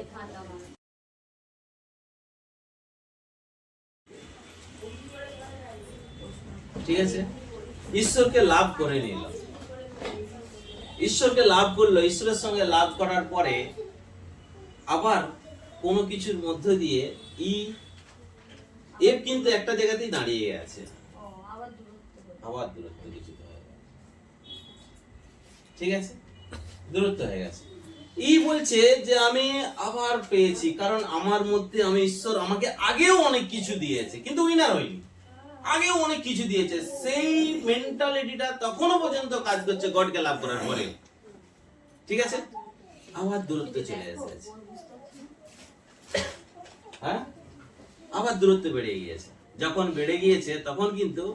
ঠিক আছে, ঈশ্বরকে লাভ করে নিল, ঈশ্বরকে লাভ করলো। ঈশ্বরের সঙ্গে লাভ করার পরে আবার কোনো কিছুর মধ্য দিয়ে ই এফ কিন্তু একটা জায়গাতেই দাঁড়িয়ে গেছে, আবার দূরত্ব কিছু হয়ে গেছে, ঠিক আছে, দূরত্ব হয়ে গেছে। ই বলছে যে আমি আবার পেয়েছি, কারণ আমার মধ্যে আমি ঈশ্বর আমাকে আগেও অনেক কিছু দিয়েছে, কিন্তু উইনার হইনি, আগেও অনেক কিছু দিয়েছে। সেই মেন্টালিটিটা তখনো পর্যন্ত কাজ করছে গডকে লাভ করার পরে, ঠিক আছে। আবার দূরত্ব চলে এসেছে, হ্যাঁ, আবার দূরত্ব বেড়ে গিয়েছে। যখন বেড়ে গিয়েছে তখন কিন্তু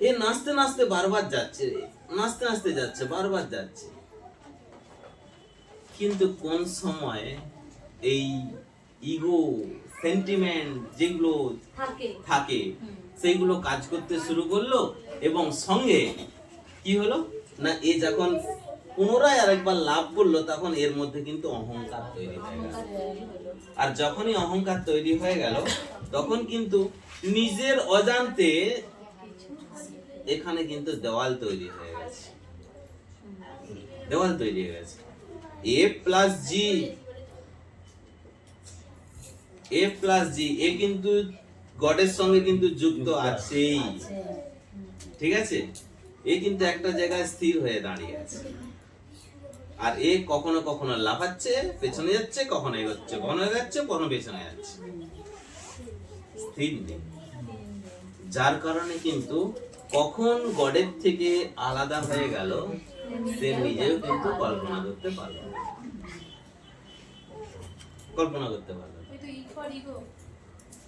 এ নাচতে নাচতে বারবার যাচ্ছে, নাচতে নাচতে যাচ্ছে, বারবার যাচ্ছে। কিন্তু কোন সময় এই ইগো সেন্টিমেন্ট যেগুলো থাকে সেইগুলো কাজ করতে শুরু করলো, এবং সঙ্গে কি হলো না এ যখন পুনরায় আরেকবার লাভ করলো তখন এর মধ্যে কিন্তু অহংকার তৈরি হয়ে গেল। আর যখনই অহংকার তৈরি হয়ে গেল তখন কিন্তু নিজের অজান্তে এখানে কিন্তু দেওয়াল তৈরি হয়ে গেছে, দেওয়াল তৈরি হয়ে গেছে। এ প্লাস জি, এ প্লাস জি, এ কিন্তু গডের সঙ্গে কিন্তু যুক্ত আছেই, ঠিক আছে। এ কিন্তু একটা জায়গায় স্থির হয়ে দাঁড়িয়ে আছে, আর এ কখনো কখনো লাফাচ্ছে, পেছনে যাচ্ছে, কখনো এগোচ্ছে, কখনো এগোচ্ছে, কখনো পেছনে যাচ্ছে, স্থির নেই। যার কারণে কিন্তু কখন গডের থেকে আলাদা হয়ে গেল সে নিজেও কিন্তু কল্পনা করতে পারল না, কল্পনা করতে পারল না। E for ego,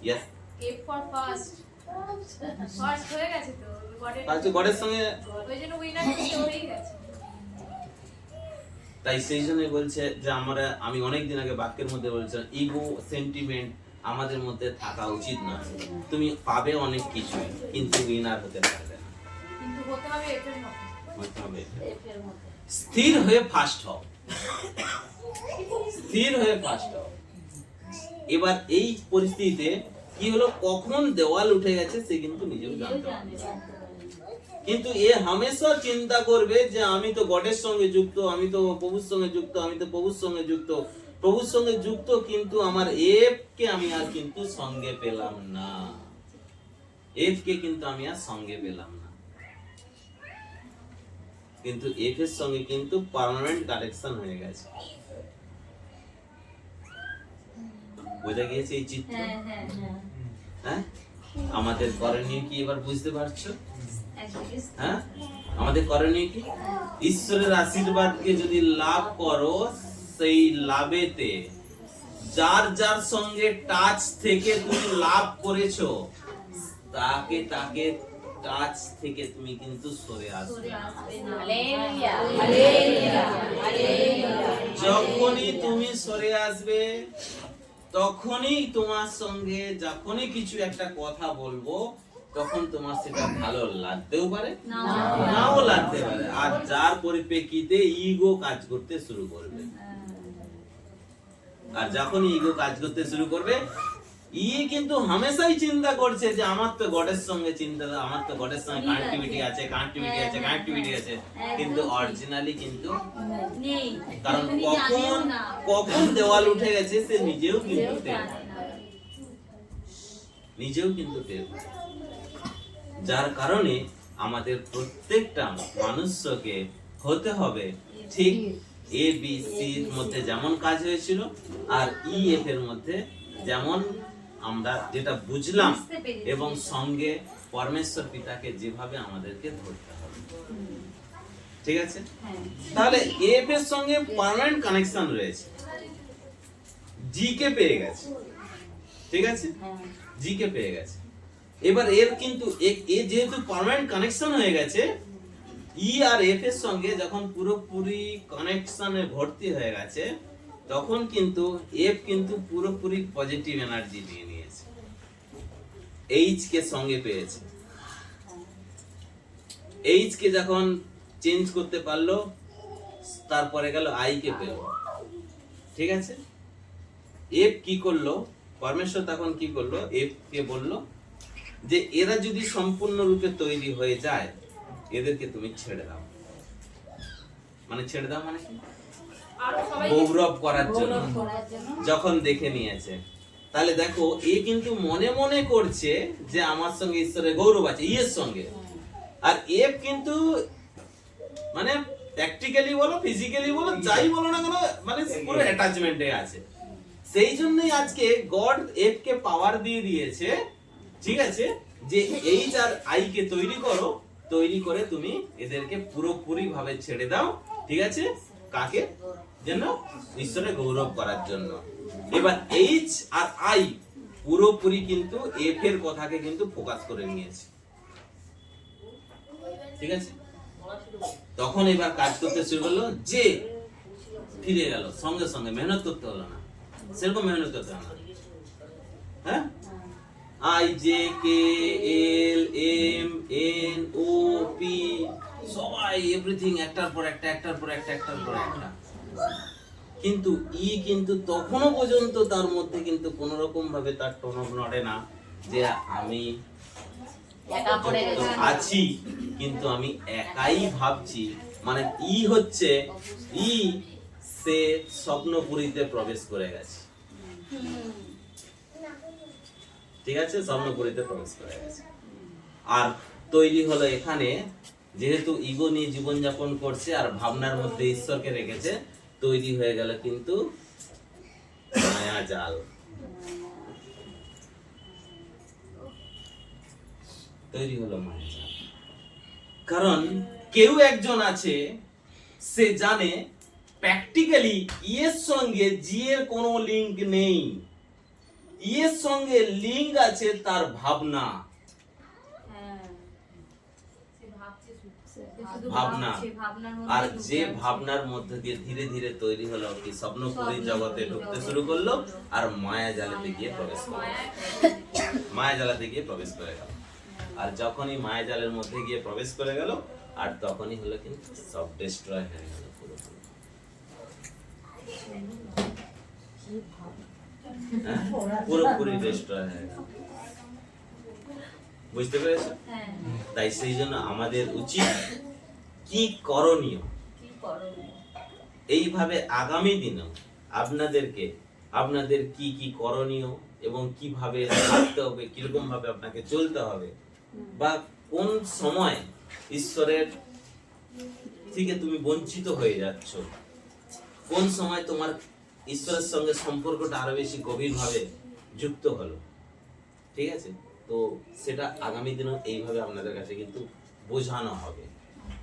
Yes. F for first, first হয়ে গেছে তো আচ্ছা গডের সঙ্গে ওই জন্য উইনার হয়ে গেছে। তাই সেই জন্যই বলছে যে আমি অনেকদিন আগে বাক্যের মধ্যে বলছিলাম ইগো সেন্টিমেন্ট আমাদের মধ্যে থাকা উচিত না। তুমি পাবে অনেক কিছু কিন্তু উইনার হতে পারবে না। কিন্তু হতে হবে এটার মতো। হতে হবে এফের মতো। স্থির হয়ে ফার্স্ট হও, স্থির হয়ে ফার্স্ট হও। এবার এই পরিস্থিতিতে কি হলো, কখন দেওয়াল উঠে গেছে সে কিন্তু নিজেও জানতে পারে। কিন্তু এ হামেশা চিন্তা করবে যে আমি তো গডের সঙ্গে যুক্ত, আমি তো প্রভুর সঙ্গে যুক্ত, আমি তো প্রভুর সঙ্গে যুক্ত, প্রভুর সঙ্গে যুক্ত, কিন্তু আমার এফ কে আমি আর কিন্তু সঙ্গে পেলাম না, এফ কে কিন্তু আমি আর সঙ্গে পেলাম না। কিন্তু এফ এর সঙ্গে কিন্তু পার্মানেন্ট কানেকশন হয়ে গেছে। বোঝা গিয়েছে এই চিত্র? হ্যাঁ, আমাদের করণীয় কি এবার বুঝতে পারছো? হ্যাঁ, আমাদের করণীয় কি? ঈশ্বরের আশীর্বাদকে যদি লাভ করো, সেই লাভেতে যার যার সঙ্গে টাচ থেকে তুমি লাভ করেছো তাকে টাচ থেকে তুমি কিন্তু সরে আসবে। Hallelujah hallelujah hallelujah. যখনই তুমি সরে আসবে তখনই তোমার সঙ্গে যখনই কিছু একটা কথা বলবো তখন তোমার সেটা ভালো লাগতেও পারে নাও লাগতে পারে, আর যার পরিপ্রেক্ষিতে ইগো কাজ করতে শুরু করবে। আর যখন ইগো কাজ করতে শুরু করবে, কিন্তু হামেশাই চিন্তা করছে যে আমার তো গডের সঙ্গে চিন্তা, আমার তো গডের সঙ্গে কানেক্টিভিটি আছে, কানেক্টিভিটি আছে, কিন্তু অরিজিনালি কিন্তু নেই। কারণ কখন দেওয়াল উঠে গেছে সে নিজেও কিন্তু টের পায় না। নিজেও কিন্তু টের পায়। যার কারণে আমাদের প্রত্যেকটা মানুষকে হতে হবে ঠিক এ বি সি এর মধ্যে যেমন কাজ হয়েছিল আর ই এফ এর মধ্যে যেমন আমরা যেটা বুঝলাম, এবং সঙ্গে পরমেশ্বর পিতাকে যেভাবে আমাদেরকে ধরতে হবে। ঠিক আছে? তাহলে এফ এর সঙ্গে পার্মানেন্ট কানেকশন রয়েছে, জি কে পেয়ে গেছে। ঠিক আছে, জি কে পেয়ে গেছে। এবার এর কিন্তু এ যেহেতু পার্মানেন্ট কানেকশন হয়ে গেছে, ই আর এফ এর সঙ্গে যখন পুরোপুরি কানেকশনে ভর্তি হয়ে গেছে তখন কিন্তু এফ কিন্তু পুরোপুরি পজিটিভ এনার্জি নিয়ে নিয়েছে, এইচ কে সঙ্গে পেয়েছে। এইচ কে যখন চেঞ্জ করতে পারলো তারপরে গেল আই কে পেল। ঠিক আছে, এফ কি করলো, পরমেশ্বর তখন কি করলো, এফ কে বললো যে এরা যদি সম্পূর্ণরূপে তৈরি হয়ে যায় এদেরকে তুমি ছেড়ে দাও। মানে ছেড়ে দাও মানে কি, গৌরব করার জন্য যখন দেখে নিয়েছে। তাহলে দেখো এ কিন্তু মনে মনে করছে যে আমার সঙ্গে ঈশ্বরের গৌরব আছে ইয়ের সঙ্গে, আর এফ কিন্তু মানে প্র্যাকটিক্যালি বলো ফিজিক্যালি বলো যাই বলো না কেন মানে পুরো অ্যাটাচমেন্টে আছে। সেই জন্যই আজকে গড এফ কে পাওয়ার দিয়ে দিয়েছে, ঠিক আছে, যে এইচ আর আই কে তৈরি করো, তৈরি করে তুমি এদেরকে পুরোপুরি ভাবে ছেড়ে দাও। ঠিক আছে, কাকে যেন ঈশ্বরের গৌরব করার জন্য। এবার এইচ আর আই পুরোপুরি কিন্তু এফ এর কথাকে কিন্তু ফোকাস করে নিয়েছে। ঠিক আছে, তখন এবার কাজ করতে শুরু করলো, যে ফিরে গেল সঙ্গে সঙ্গে, মেহনত করতে হলো না, সেরকম মেহনত করতে হলো না। হ্যাঁ, I J K L M N O P সবাই এভরিথিং একটার পর একটা একটার পর একটা একটার পর একটা, কিন্তু ই কিন্তু তখনও পর্যন্ত তার মধ্যে কিন্তু কোন রকম ভাবে তার টনক নড়ে না যে আমি আছি কিন্তু আমি একাই ভাবছি। মানে ই হচ্ছে ই সে স্বপ্নপুরীতে প্রবেশ করে গেছে। ঠিক আছে, স্বপ্নপুরীতে প্রবেশ করে গেছে। আর তৈরি হলো এখানে, যেহেতু ইগো নিয়ে জীবনযাপন করছে আর ভাবনার মধ্যে ঈশ্বরকে রেখেছে, তৈরি হয়ে গেল কিন্তু মায়া জাল। তৈরি হলো মায়া জাল। কারণ কেউ একজন আছে সে জানে প্র্যাকটিক্যালি ইয়ের সঙ্গে জি এর কোনো লিংক নেই, ইয়ের সঙ্গে লিংক আছে তার ভাবনা। ভাবনা। ভাবনার আর মধ্যে যে ঢুকে আছে। ভাবনার মধ্যে দিয়ে ধীরে ধীরে তৈরি হলো কি স্বপ্নপুরী জগতে ঢুকতে শুরু করলো আর মায়া জালেতে গিয়ে প্রবেশ করলো, মায়া জালাতে গিয়ে প্রবেশ করে গেল। আর যখনই মায়া জালের মধ্যে গিয়ে প্রবেশ করে গেল আর তখনই হলো কিন্তু সব ডিস্ট্রয় হয়ে গেল পুরোপুরি। হ্যাঁ? পুরোপুরি ডিস্ট্রয় হয়ে গেল। বুঝতে পেরেছো? হ্যাঁ, তাই সেই জন্য আমাদের উচিত কি করণীয়, কি করণীয়? এইভাবে আগামী দিনেও আপনাদেরকে আপনাদের কি কি করণীয় এবং কিভাবে থাকতে হবে, কিরকম ভাবে আপনাকে চলতে হবে, বা কোন সময় ঈশ্বরের থেকে তুমি বঞ্চিত হয়ে যাচ্ছ, কোন সময় তোমার ঈশ্বরের সঙ্গে সম্পর্কটা আরো বেশি গভীরভাবে যুক্ত হলো, ঠিক আছে? তো সেটা আগামী দিনেও এইভাবে আপনাদের কাছে কিন্তু বোঝানো হবে,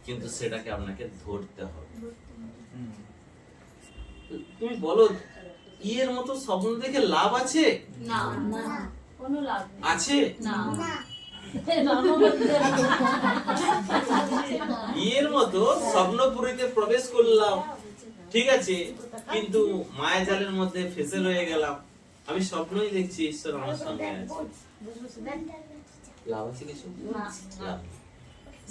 কিন্তু সেটাকে আপনাকে ধরতে হবে। তুমি বলো এর মতো স্বপ্ন দেখে লাভ আছে? না, কোনো লাভ নেই। আছে? না। এর মতো স্বপ্নপুরীতে প্রবেশ করলাম, ঠিক আছে, কিন্তু মায়াজালের মধ্যে ফেসে রয়ে গেলাম। আমি স্বপ্নই দেখছি ঈশ্বর আমার সঙ্গে আছে, লাভ আছে কিছু? লাভ নেই।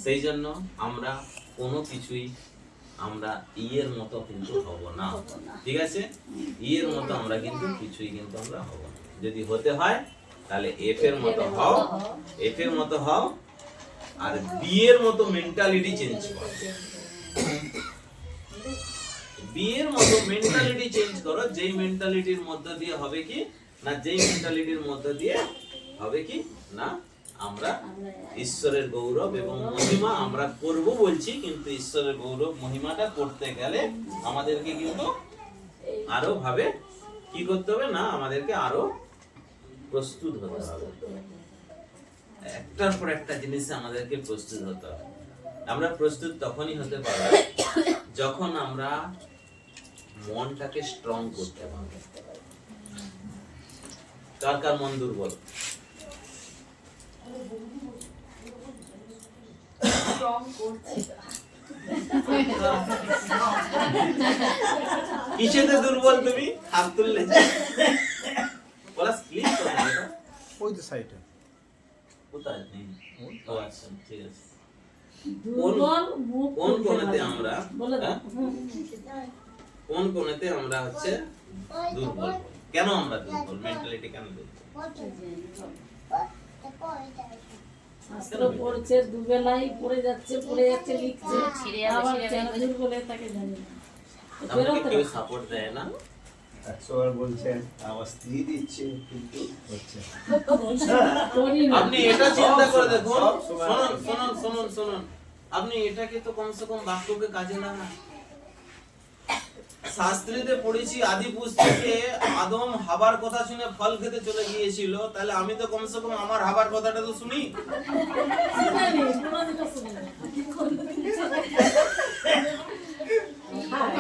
সেই জন্য আমরা কোনো কিছুই আমরা ইয়ের মতো কিন্তু হব না, ঠিক আছে? ইয়ের মতো আমরা কিন্তু কিছুই কিন্তু আমরা হব না। যদি হতে হয় তাহলে এফ এর মতো হও, এফ এর মতো হও, আর বি এর মতো মেন্টালিটি চেঞ্জ করো। বি এর মতো মেন্টালিটি চেঞ্জ করো, যেই মেন্টালিটির মধ্য দিয়ে হবে কি না, যেই মেন্টালিটির মধ্য দিয়ে হবে কি না, আমরা ঈশ্বরের গৌরব এবং মহিমা আমরা করব বলছি, কিন্তু ঈশ্বরের গৌরব মহিমাটা করতে গেলে আমাদেরকে কিন্তু আরো ভাবে কি করতে হবে না, আমাদেরকে আরো প্রস্তুত হতে হবে। একটার পর একটা জিনিসে আমাদেরকে প্রস্তুত হতে হবে। আমরা প্রস্তুত তখনই হতে পারবো যখন আমরা মনটাকে স্ট্রং করতে পারবো। কার কার মন দুর্বল? কিসেতে দুর্বল তুমি? হাত তুললে বলা স্লিপ কোথায় এটা? ওই তো সাইডে কোথায় নেই? ও আচ্ছা, ঠিক আছে। দুর্বল মুখ কোন কোণেতে আমরা বলে দাও। হ্যাঁ? কোন কোণেতে আমরা হচ্ছে দুর্বল? কেন আমরা দুর্বল? মেন্টালিটি কেন দুর্বল? শাস্ত্র পড়ছে, দুবেলাই পড়ে যাচ্ছে লিখছে, ছিঁড়ে যাবে, আবার ছিঁড়ে কেন যাবে। দুর্বলে তাকে জানি না। আমাকে বেরোতে কেউ হবে। সাপোর্ট দেয় না। 100 বার বলছেন, আমার স্ত্রী দিচ্ছে কিন্তু হচ্ছে না। করি না। আপনি এটা চিন্তা করে সব দেখুন, সময়- শুনুন, আপনি এটাকে তো কমসে কম বাক্যকে কাজে লাগান। শাস্ত্রীতে পড়েছি আদি পুস্তকে আদম হাবার কথা শুনে ফল খেতে চলে গিয়েছিল, তাহলে আমি তো কমসে কম আমার হাবার কথাটা তো শুনি। শুনেনি, কোনোদিনও শুনেনি।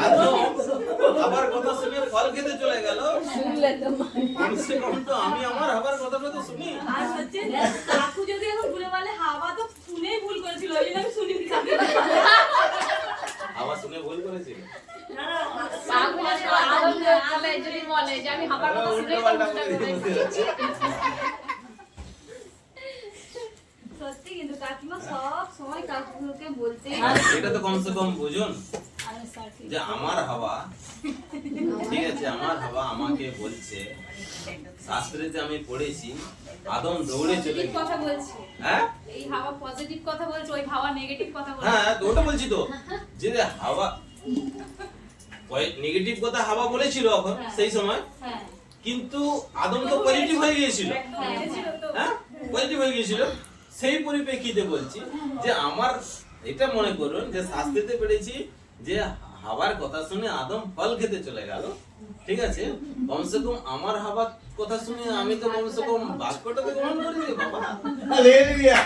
আদম হাবার কথা শুনে ফল খেতে চলে গেল, শুনলে তো কমসে কম তো আমি আমার হাবার কথাটা তো শুনি। আর হচ্ছে কাকু যদি এখন ঘুরে বলে হাওয়া তো শুনেই ভুল করেছিল, ওই জন্য আমি শুনিনি কাকু। হাওয়া শুনে ভুল করেছিল। কাকু মানে আনন্দ বলে যদি বলে যে আমি হাওয়ার কথা শুনেই উল্টোপাল্টা ভুলটা বলে করেছি। দিয়েছে। সত্যি কিন্তু কাকিমা সব সময় কাকুকে বলতে এটা তো কমসে কম বুঝুন আমি সাথী। যে আমার হাওয়া, ঠিক আছে, আমার হাওয়া আমাকে বলছে, শাস্ত্রেতে আমি পড়েছি আদম দৌড়ে চলে পজিটিভ গেছে। কথা বলছে, হ্যাঁ এই হাওয়া পজিটিভ কথা বলছে, ওই হাওয়া নেগেটিভ কথা বলছে। হ্যাঁ, তো ওটা বলছি তো যে হাওয়া নেগেটিভ কথা হাওয়া বলেছিল এখন সেই সময়, হ্যাঁ কিন্তু আদম তো পজিটিভ হয়ে গিয়েছিল। হ্যাঁ হ্যাঁ, পজিটিভ হয়ে গিয়েছিল। সেই পরিপ্রেক্ষিতে বলছি যে আমার এটা মনে করুন যে শাস্ত্রীতে পেরেছি যে হাওয়ার কথা শুনে আদম ফল খেতে চলে গেল, ঠিক আছে, কমসে কম আমার হাওয়ার কথা শুনে আমি তো কমসে কম বাক্যটাকে গ্রহণ করি বাবা। হালেলুয়া।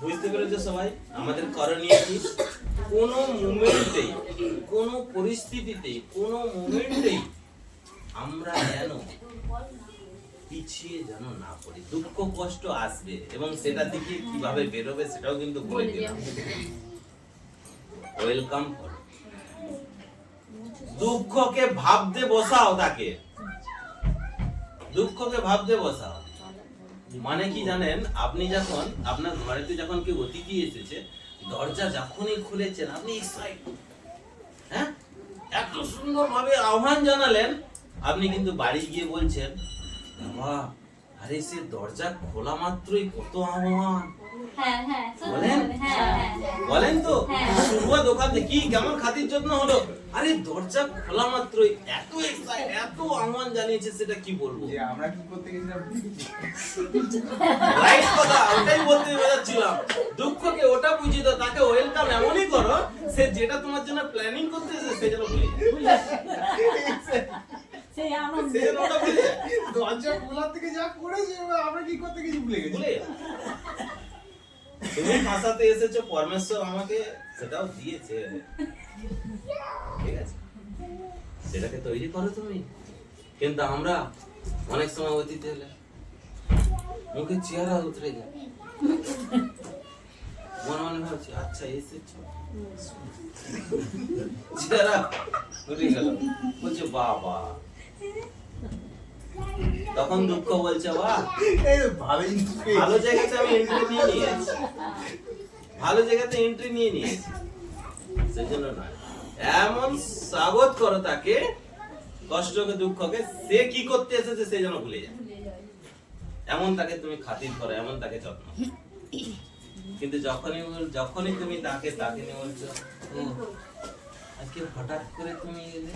বুঝতে পেরেছো সবাই? আমাদের করণীয় কি? কোনো মোমেন্টেই, কোনো পরিস্থিতিতেই, কোনো মোমেন্টেই আমরা যেন পিছিয়ে যেন না পড়ি। দুঃখ কষ্ট আসবে এবং সেটা থেকে কিভাবে বেরোবে সেটাও কিন্তু বলে দিলাম। ওয়েলকাম করো, দুঃখকে ভাবতে বসাও, তাকে দুঃখকে ভাবতে বসাও। মানে কি জানেন, আপনি যখন আপনার ঘরেতে যখন কেউ অতিথি এসেছে, দরজা যখনই খুলেছেন আপনি এক্সাইটেড, হ্যাঁ, এত সুন্দর ভাবে আহ্বান জানালেন, আপনি কিন্তু বাড়ি গিয়ে বলছেন, বাবা আরে সে দরজা খোলা মাত্রই কত আহ্বান। হ্যাঁ হ্যাঁ সত্যি বলেন? বলে, হ্যাঁ হ্যাঁ বলেন তো হ্যাঁ। শুভ দোকান থেকে কি কেমন খাতির যত্ন হলো, আরে দরজা খোলা মাত্রই এত এক্সাইট, এত আহ্বান জানিয়েছে, সেটা কি বলবো। যে আমরা কি করতে গেছিলাম, রাইট কথা, ওটাই বলতে যাচ্ছিলাম। দুঃখকে ওটা বুঝিয়ে দাও, তাকে ওয়েলকাম এমনই করো, সে যেটা তোমার জন্য প্ল্যানিং করতেছে সে যেন ভুলে যায়। সেই আনন্দ সে যেন ওটা ভুলে যায়। দরজা খোলা থেকে যা করেছে আমরা কি করতে গেছি ভুলে গেছি। ভুলে যায়। তুমি ভাষাতে এসেছো, পরমেশ্বর আমাকে সেটাও দিয়েছে, ঠিক আছে, সেটাকে তৈরি করো তুমি। কিন্তু আমরা অনেক সময় অতীতে হলে মুখে চেহারা উতরে যায়, মনে মনে ভাবছি আচ্ছা এসেছো, চেহারা উঠে গেল, বলছে বাবা, তখন দুঃখ বলছে বাহ এই ভালোই ভালো জায়গাতে আমি এন্ট্রি নিয়ে নিয়েছি, ভালো জায়গাতে এন্ট্রি নিয়ে নিয়েছি, সেজন্য না, এমন স্বাগত করো তাকে, কষ্টকে দুঃখকে, সে কি করতে এসেছে সে যেন ভুলে যায়, এমন তাকে তুমি খাতির করো, এমন তাকে যত্ন করো। কিন্তু যখনই তুমি তাকে নিয়ে বলছো, ও আজকে হঠাৎ করে তুমি এলে,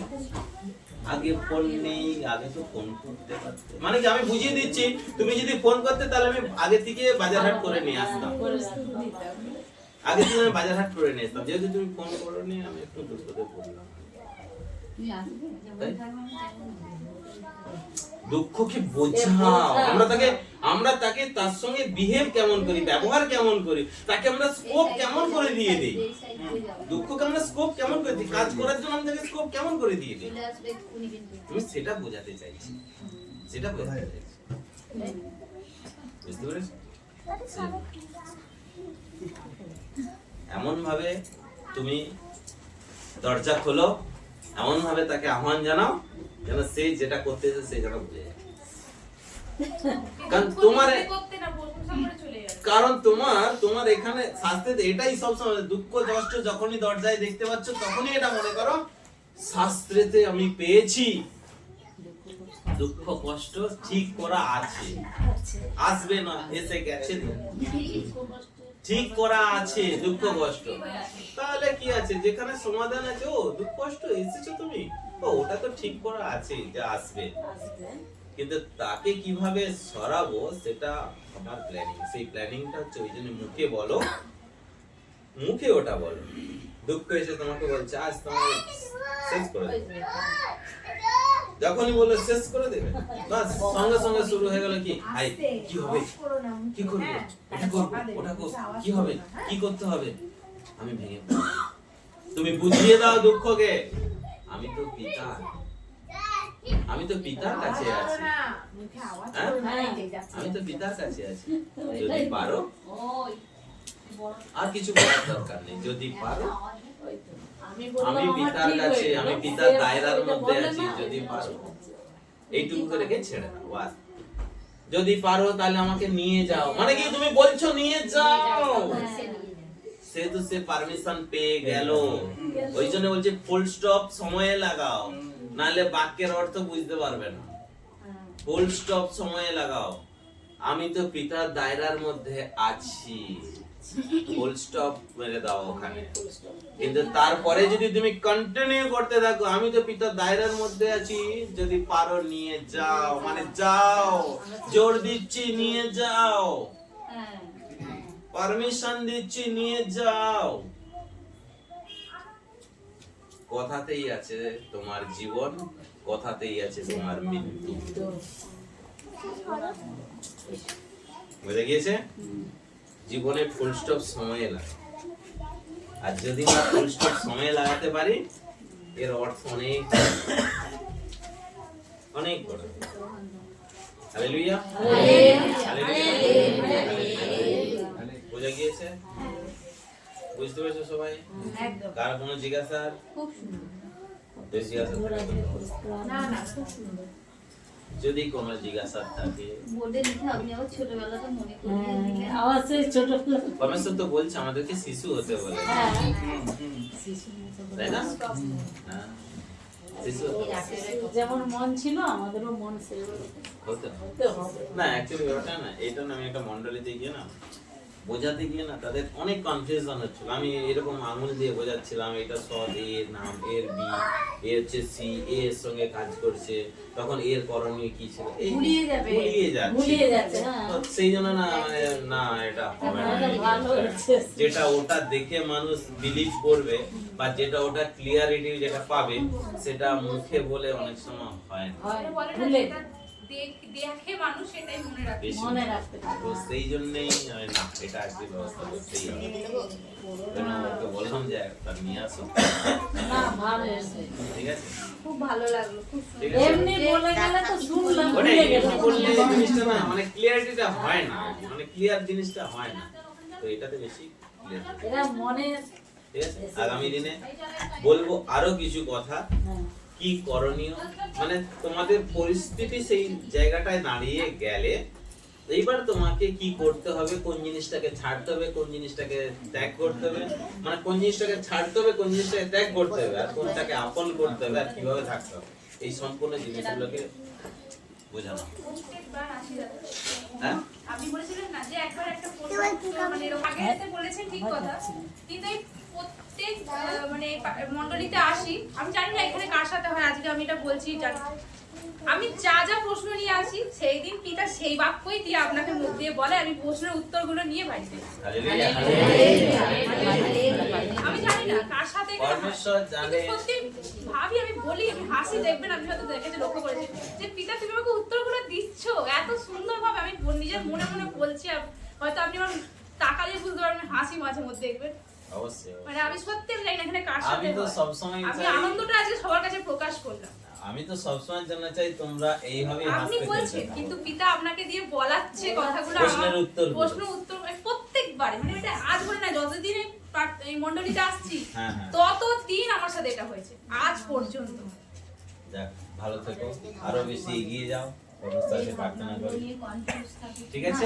আগে ফোন নেই, আগে তো ফোন করতে পারতে, মানে কি আমি বুঝিয়ে দিচ্ছি, তুমি যদি ফোন করতে তাহলে আমি আগে থেকে বাজার হাট করে নিয়ে আসতাম, আগে থেকে আমি বাজার হাট করে নিয়ে আসতাম, যেহেতু তুমি ফোন করোনি আমি একটু দুঃখতে পড়লাম। দুঃখকে বোঝাও, আমরা তাকে তার সঙ্গে বিহেভ কেমন করি, ব্যবহার কেমন করি, তাকে আমরা স্কোপ কেমন করে দিয়ে দিই, দুঃখকে আমরা স্কোপ কেমন করে দিই, কাজ করার জন্য আমরা তাকে স্কোপ কেমন করে দিয়ে দিই, তুমি সেটা বোঝাতে চাইছি, সেটা বোঝাতে চাইছি, বুঝতে পেরেছো? এমন ভাবে তুমি দরজা খোলো, এমন ভাবে তাকে আহ্বান জানাও যেন সে যেটা করতেছে সে যেন ভুলে যায়। কারণ তোমার এখানে শাস্ত্রে এটাই সবসময়, দুঃখ কষ্ট যখনই দরজায় দেখতে পাচ্ছ তখনই এটা মনে করো শাস্ত্রেতে আমি পেয়েছি দুঃখ কষ্ট ঠিক করা আছে, আসবে না, এসে গেছে, ঠিক করা আছে দুঃখ কষ্ট, তাহলে কি আছে, যেখানে সমাধান আছে, ও দুঃখ কষ্ট এসেছো তুমি, ও ওটা তো ঠিক করা আছে, যা আসবে, কিন্তু তাকে কিভাবে সরাবো সেটা আমার প্ল্যানিং, সেই প্ল্যানিংটা হচ্ছে ওই জন্য মুখে বলো, মুখে ওটা বলো। দুঃখ এসে তোমাকে বলছে আজ তোমার শেষ করে দেবে, যখনই বললো শেষ করে দেবে, বাস সঙ্গে সঙ্গে শুরু হয়ে গেল কি, হাই কি হবে, কি করবো, এটা করবো, ওটা করবো, কি হবে, কি করতে হবে, আমি ভেঙে পড়বো। তুমি বুঝিয়ে দাও দুঃখকে, আমি তো পিতার কাছে আছি, আমি তো পিতার কাছে আছি, যদি পারো, আর কিছু বলার দরকার নেই, যদি পারো, আমি পিতার কাছে, আমি পিতার দায়রার মধ্যে আছি, যদি পারো এইটুকু করে রেখে ছেড়ে দাও, বাস। যদি পারো তাহলে আমাকে নিয়ে যাও, মানে কি তুমি বলছো নিয়ে যাও, সে তো সে পারমিশন পেয়ে গেল, ওই জন্য বলছে ফুল স্টপ সময়ে লাগাও, নাহলে বাক্যের অর্থ বুঝতে পারবে না, ফুল স্টপ সময়ে লাগাও, আমি তো পিতার দায়রার মধ্যে আছি, ফুল স্টপ মেরে দাও ওখানে। কিন্তু তারপরে যদি তুমি কন্টিনিউ করতে থাকো, আমি তো পিতার দায়রার মধ্যে আছি, যদি পারো নিয়ে যাও, মানে যাও, জোর দিচ্ছি নিয়ে যাও, পারমিশন দিচ্ছি নিয়ে যাও। কথাতেই আছে তোমার জীবন, কথাতেই আছে তোমার মৃত্যু, বুঝে গিয়েছে? জীবনে ফুল স্টপ সময়ে লাগে, আর যদি না ফুল স্টপ সময়ে লাগাতে পারি এর অর্থ অনেক অনেক বড়। হালেলুয়া বোঝা গিয়েছে? বুঝতে পেরেছো সবাই? কার কোনো জিজ্ঞাসা? খুব সুন্দর। বেশ জিজ্ঞাসা থাকে? না না খুব সুন্দর। যদি কোনো জিজ্ঞাসা থাকে, বোর্ডে লিখে আপনি আবার ছোটবেলাটা মনে করিয়ে দিলেন। আমার সেই ছোটবেলা পরমেশ্বর তো বলছে আমাদেরকে শিশু হতে বলে, হ্যাঁ তাই না? হ্যাঁ, শিশু যেমন মন ছিল আমাদেরও মন সেরকম হতে হতে হবে। না। অ্যাকচুয়ালি ব্যাপারটা না, এইটা না, আমি একটা মন্ডলীতে গিয়ে না বোঝাতে গিয়ে না তাদের অনেক কনফিউশন হচ্ছিল। আমি এরকম আঙুল দিয়ে বোঝাচ্ছিলাম, এটা সদ এর নাম, এর বি, এ হচ্ছে সি, এর সঙ্গে কাজ করছে, তখন এর করণীয় কি ছিল এই গুলিয়ে যাবে। গুলিয়ে যাচ্ছে, হ্যাঁ। তো সেই জন্য না মানে না এটা হবে না। এটা ভালো হচ্ছে। যেটা ওটা দেখে মানুষ বিলিভ করবে বা যেটা ওটা ক্লিয়ারিটি যেটা পাবে, সেটা মুখে বলে অনেক সময় হয় না। হয়, বলে না ভুলে যেটা দেখে মানুষ সেটাই মনে রাখে। বেশি মনে রাখতে পারে। তো সেই জন্যই আমি না এটা আজকে ব্যবস্থা করতেই হবে। কেন ওকে বললাম যে একটা নিয়ে আসো, না ভালো হয়েছে। ঠিক আছে? খুব ভালো লাগলো, খুব ঠিক সুন্দর। আছে? এমনি বলে গেলে তো শুনলাম ওটাই ভুলে গেলাম। এমনি বললে জিনিসটা না মানে ক্লিয়ারিটিটা হয় না, মানে ক্লিয়ার জিনিসটা হয় না। তো এটাতে বেশি ক্লিয়ার, এরা মনে ঠিক আছে? আগামী দিনে বলবো আরো কিছু কথা, হ্যাঁ, কি করণীয়, মানে তোমাদের পরিস্থিতি সেই জায়গাটায় দাঁড়িয়ে গেলে এইবার তোমাকে কি করতে হবে, কোন জিনিসটাকে ছাড়তে হবে, কোন জিনিসটাকে ত্যাগ করতে হবে, মানে কোন জিনিসটাকে ছাড়তে হবে, কোন জিনিসটাকে ত্যাগ করতে হবে, আর কোনটাকে আপন করতে হবে, আর কিভাবে থাকতে হবে, এই সম্পূর্ণ জিনিসগুলোকে বোঝানো। প্রত্যেকবার আসি দাদা। হ্যাঁ, আপনি বলেছিলেন না যে একবার একটা প্রশ্ন মানে এরকম আগে এসে বলেছেন ঠিক কথা, কিন্তু এই প্রত্যেক মানে মণ্ডলীতে আসি, আমি জানি না এখানে কার সাথে হয়, আজকে আমি এটা বলছি জানি, আমি যা যা প্রশ্ন নিয়ে আসি সেই দিন পিতা সেই বাক্যই দিয়ে আপনাকে মুখ দিয়ে বলে, আমি প্রশ্নের উত্তরগুলো নিয়ে বাড়িতে যাই। হালেলুয়া, আমি জানি না কার সাথে এখানে হয়। পরমেশ্বর জানে। কিন্তু সত্যি ভাবি, আমি বলি, আমি হাসি, দেখবেন আপনি হয়তো দেখেছেন, লক্ষ্য করেছেন যে পিতা তুমি আমাকে উত্তরগুলো দিচ্ছ এত সুন্দরভাবে, আমি নিজের মনে মনে বলছি, হয়তো আপনি আমার তাকালে বুঝতে পারবেন, হাসি মাঝে মধ্যে দেখবেন, অবশ্যই মানে আমি সত্যি জানি না এখানে কার আমি সাথে তো হয়। সবসময় আমি চাই, আনন্দটা আজকে সবার কাছে প্রকাশ করলাম। আমি তো সবসময় জানতে চাই তোমরা এইভাবে আপনি হাসতে বলছেন খেলতে কিন্তু থাকো। পিতা আপনাকে দিয়ে বলাচ্ছে কথাগুলো, প্রশ্নের আমার উত্তরগুলো। প্রশ্ন উত্তর মানে প্রত্যেকবারে, মানে এটা আজ বলে না, যতদিন এই মণ্ডলীতে আসছি হ্যাঁ, হ্যাঁ। ততদিন আমার সাথে এটা হয়েছে আজ পর্যন্ত। যাক, ভালো থেকো, আরো বেশি এগিয়ে যাও, পরমেশ্বরকে প্রার্থনা করি, ঠিক আছে?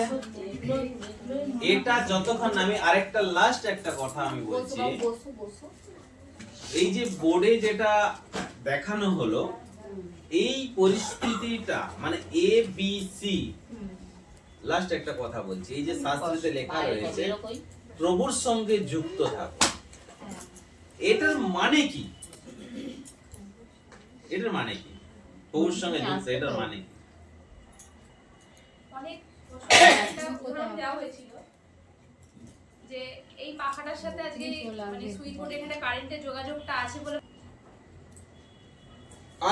এটা যতক্ষণ আমি আরেকটা লাস্ট একটা কথা আমি বলছি, এই যে বোর্ডে যেটা দেখানো হলো, এই পরিস্থিতিটা মানে এ বি সি, লাস্ট একটা কথা বলছি, এই যে শাস্ত্রীতে লেখা রয়েছে প্রভুর সঙ্গে যুক্ত থাকো, এটার মানে কি? এটার মানে কি? প্রভুর সঙ্গে যুক্ত, এটার মানে কি? অনেক একটা উদাহরণ দেওয়া হয়েছিল যে এই পাখাটার সাথে আজকে মানে সুইচ বোর্ডে এখানে কারেন্টের যোগাযোগটা আছে বলে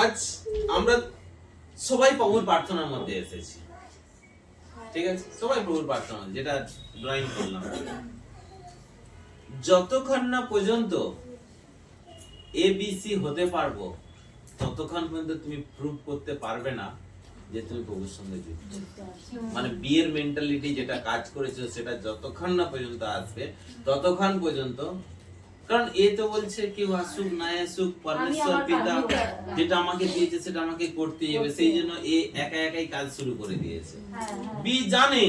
আজ আমরা সবাই প্রভুর প্রার্থনার মধ্যে এসেছি, ঠিক আছে? সবাই প্রভুর প্রার্থনা, যেটা ড্রয়িং করলাম, যতক্ষণ না পর্যন্ত এবিসি হতে পারবো ততক্ষণ পর্যন্ত তুমি প্রুভ করতে পারবে না যে তুমি প্রভুর সঙ্গে যুক্ত। মানে বিয়ের মেন্টালিটি যেটা কাজ করেছে সেটা যতক্ষণ না পর্যন্ত আসবে ততক্ষণ পর্যন্ত, কারণ এ তো বলছে কেউ আসুক না আসুক, পরমেশ্বর পিতা যেটা আমাকে দিয়েছে সেটা আমাকে করতেই হবে, সেই জন্য এ একা একাই কাজ শুরু করে দিয়েছে। বি জানে,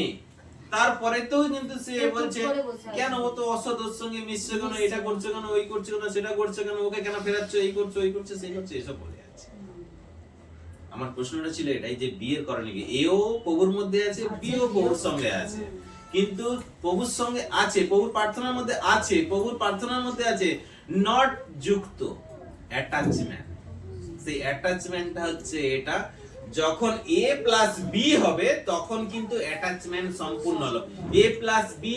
তারপরে তো কিন্তু সে বলছে কেন ও তো অসৎ ওর সঙ্গে মিশছে কেন, এটা করছে কেন, ওই করছে কেন, সেটা করছে কেন, ওকে কেন ফেরাচ্ছ, এই করছো, ওই করছে, সেই করছে, এসব বলে আছে। আমার প্রশ্নটা ছিল এটাই যে বিয়ের করণীয় কি? এও প্রভুর মধ্যে আছে, বিও প্রভুর সঙ্গে আছে, কিন্তু প্রভুর সঙ্গে আছে, প্রভুর প্রার্থনার মধ্যে আছে, প্রভুর প্রার্থনার মধ্যে আছে, নট যুক্ত, অ্যাটাচমেন্ট। সেই অ্যাটাচমেন্টটা হচ্ছে এটা, যখন এ প্লাস বি হবে তখন কিন্তু অ্যাটাচমেন্ট সম্পূর্ণ হলো। এ প্লাস বি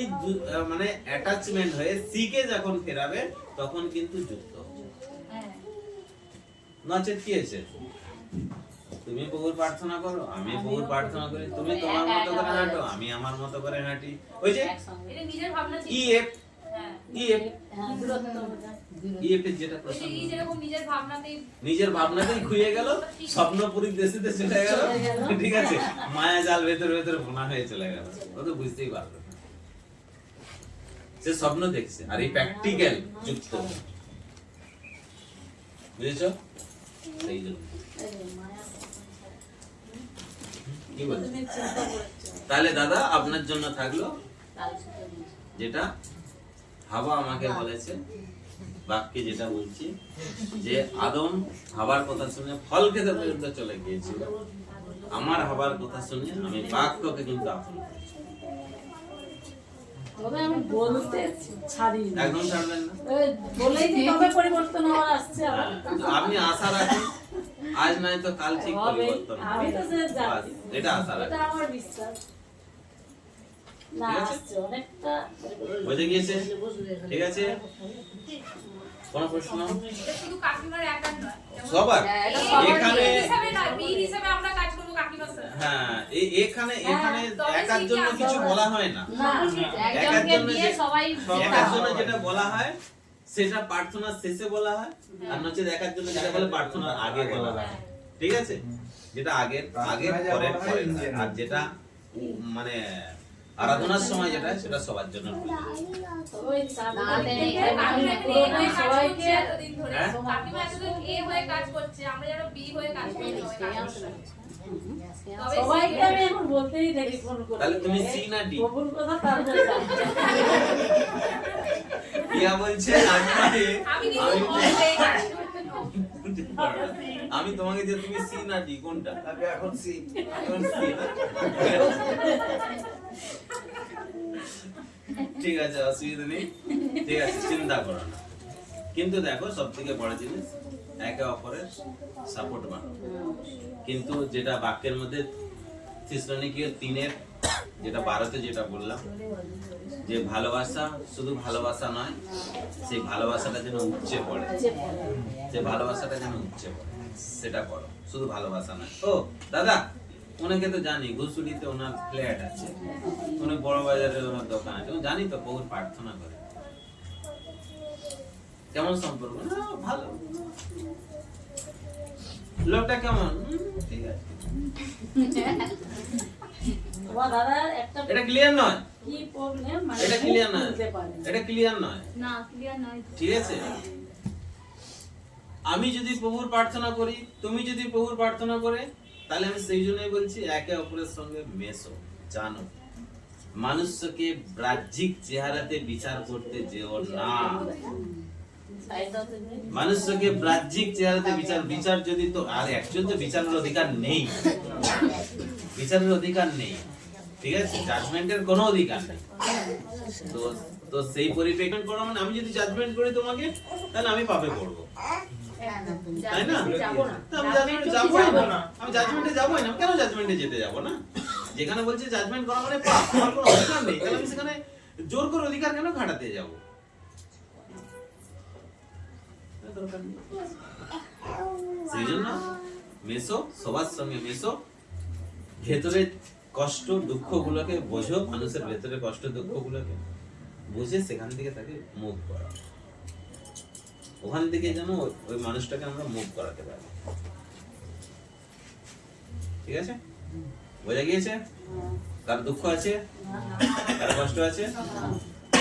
মানে অ্যাটাচমেন্ট হয়ে সি কে যখন ফেরাবে তখন কিন্তু যুক্ত হবে। নচেত কি আছে? তুমি প্রভুর প্রার্থনা করো, আমি প্রভুর প্রার্থনা করি, তুমি তোমার মতো করে হাঁটো, আমি আমার মতো করে হাঁটি, ওই যে এটা নিজের ভাবনা ই চিন্তা। এফ, হ্যাঁ ইএফ হ্যাঁ, দূরত্ব বোঝায়। ইএফ এর যেটা ওই যে প্রশ্ন ই যেরকম নিজের ভাবনাতেই নিজের ভাবনাতেই খুইয়ে গেল, স্বপ্নপুরী দেশে চলে গেল, ঠিক আছে, মায়া জাল ভেতরে ভেতরে বোনা হয়ে চলে গেল, ও তো বুঝতেই পারবে না। সে স্বপ্ন দেখছে আর এই প্র্যাকটিক্যাল যুক্ত, বুঝেছো? সেই জন্য এই যে মায়া কি বলছো? তুমি চিন্তা করছো তাহলে দাদা আপনার জন্য থাকলো কাল সুতো দিয়েছি। যেটা হাওয়া আমাকে বলেছে, বাক্যে যেটা বলছি যে আদম হাওয়ার কথা শুনে ফল খেতে পর্যন্ত চলে গিয়েছিল, আমার হাওয়ার কথা শুনে আমি বাক্যকে কিন্তু আপন করেছি। তবে আমি বলতে ছাড়ি না। একদম ছাড়বেন না। ওই বলেই তো তবে পরিবর্তন হওয়ার আসছে আবার। হ্যাঁ, আপনি আশা রাখুন, আজ নাই তো কাল ঠিক হবে। পরিবর্তন হবে। আমি তো সে জানি। বাস, এটা আশা এটা রাখুন। আমার বিশ্বাস। না ঠিক আছে? আসছে অনেকটা বুঝে গিয়েছে? ঠিক আছে? কোনো প্রশ্ন? এটা শুধু কাকিমার একার নয়। সবার এটা এই সবার এখানে বীর হিসাবে নয়, বীর হিসাবে আমরা কাজ করবো কাকিমার সাথে। হ্যাঁ এখানে তবে একার ঠিক জন্য আছে, কিছু সবার। বলা হয় না। না একার একজনকে জন্য দিয়ে যে- সবাই একার জন্য যেটা বলা হয় সেটা প্রার্থনার শেষে বলা হয়, আর নচে একার জন্য যেটা বলে প্রার্থনার আগে বলা হয়, ঠিক আছে? যেটা আগের পরের পরের হয়। আর যেটা মানে আরাধনার সময় যেটা সেটা সবার জন্য বলে। ওই চাপ নাহলে কাকিমা এখানে এ হয়ে কাজ সবাইকে করছে এতদিন ধরে। হ্যাঁ? কাকিমা এতদিন এ হয়ে কাজ করছে, আমরা যেন বি হয়ে কাজ করি, তবে কাজ করতে পারি। তবে সবাইকে আমি এখন বলতেই দেখি ফোন করে। তাহলে তুমি সি না ডি? প্রভুর কথা তারপরে জানতে। ইয়া বলছে আমি আমি কিন্তু ভয় পেয়ে গেছি। আমি তোমাকে যে তুমি সি না ডি কোনটা? তাকে এখন সি এখন C না? ঠিক আছে, অসুবিধা নেই, ঠিক আছে, চিন্তা করো না। কিন্তু দেখো সব থেকে বড় জিনিস একে অপরের সাপোর্ট বানানো। কিন্তু যেটা বাক্যের মধ্যে থিসলনিকীয় 3-এর যেটা 12-তে যেটা বললাম যে ভালোবাসা শুধু ভালোবাসা নয়, সেই ভালোবাসাটা যেন উপচে পড়ে, সেই ভালোবাসাটা যেন উপচে পড়ে, সেটা করো, শুধু ভালোবাসা নয়। ও দাদা, ওনাকে তো জানি ঘুষুরিতে ওনার ফ্ল্যাট আছে, উনি বড় বাজারে ওনার দোকান আছে, জানি তো বহু প্রার্থনা করে। কেমন সম্পর্ক? না, ভালো। লোকটা কেমন? ঠিক আছে। তোমার দাদার একটা এটা ক্লিয়ার নয়, কি প্রবলেম মানে এটা ক্লিয়ার নয়, বলতে পারে না। এটা ক্লিয়ার নয়, না ক্লিয়ার নয়। ঠিক আছে? আমি যদি প্রভুর প্রার্থনা করি, তুমি যদি প্রভুর প্রার্থনা করে, তাহলে আমি সেই জন্যই বলছি একে অপরের সঙ্গে মেশো, জানো। মানুষকে বাহ্যিক চেহারাতে বিচার করতে যেও না। সাইডাও তুমি মানুষকে বাহ্যিক চেহারাতে বিচার যদি তো আর অ্যাকচুয়ালি তো বিচারের অধিকার নেই, বিচারের অধিকার নেই, ঠিক আছে? জাজমেন্টের কোনো অধিকার নেই। তো তো সেই পরিপ্রেক্ষিতে করা মানে আমি যদি জাজমেন্ট করি তোমাকে, তাহলে আমি পাপে পড়বো, তাই না? যাবো না। তো আমি জাজমেন্টে যাবোই না, আমি জাজমেন্টে যাবোই না। কেন জাজমেন্টে যেতে যাব না? যেখানে বলছে জাজমেন্ট করা মানে পাপ, আমার কোনো অধিকার নেই, তাহলে আমি সেখানে জোর করে অধিকার কেন খাটাতে যাব? দরকার নেই। সেই জন্য মেশো, সবার সঙ্গে মেশো, ভেতরে কষ্ট দুঃখ গুলোকে বোঝো, মানুষের ভেতরে কষ্ট দুঃখ গুলোকে বুঝে সেখান থেকে তাকে মুভ করা, ওখান থেকে যেন ওই মানুষটাকে আমরা মুভ করাতে পারি। ঠিক আছে? বোঝা গিয়েছে? কার দুঃখ আছে, কার কষ্ট আছে,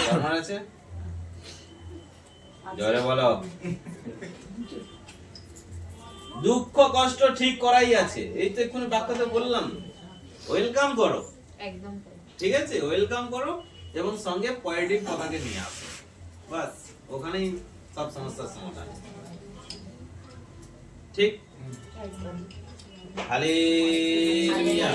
কার মার আছে? জোরে বলো। দুঃখ কষ্ট ঠিক করাই আছে, এই তো এক্ষুনি বাক্যতে বললাম। ওয়েলকাম করো, একদম তাই। ঠিক আছে? ওয়েলকাম করো এবং সঙ্গে পজিটিভ কথাকে নিয়ে আসো, বাস ওখানেই সব সমস্যার সমাধান। ঠিক? হালেলুয়া।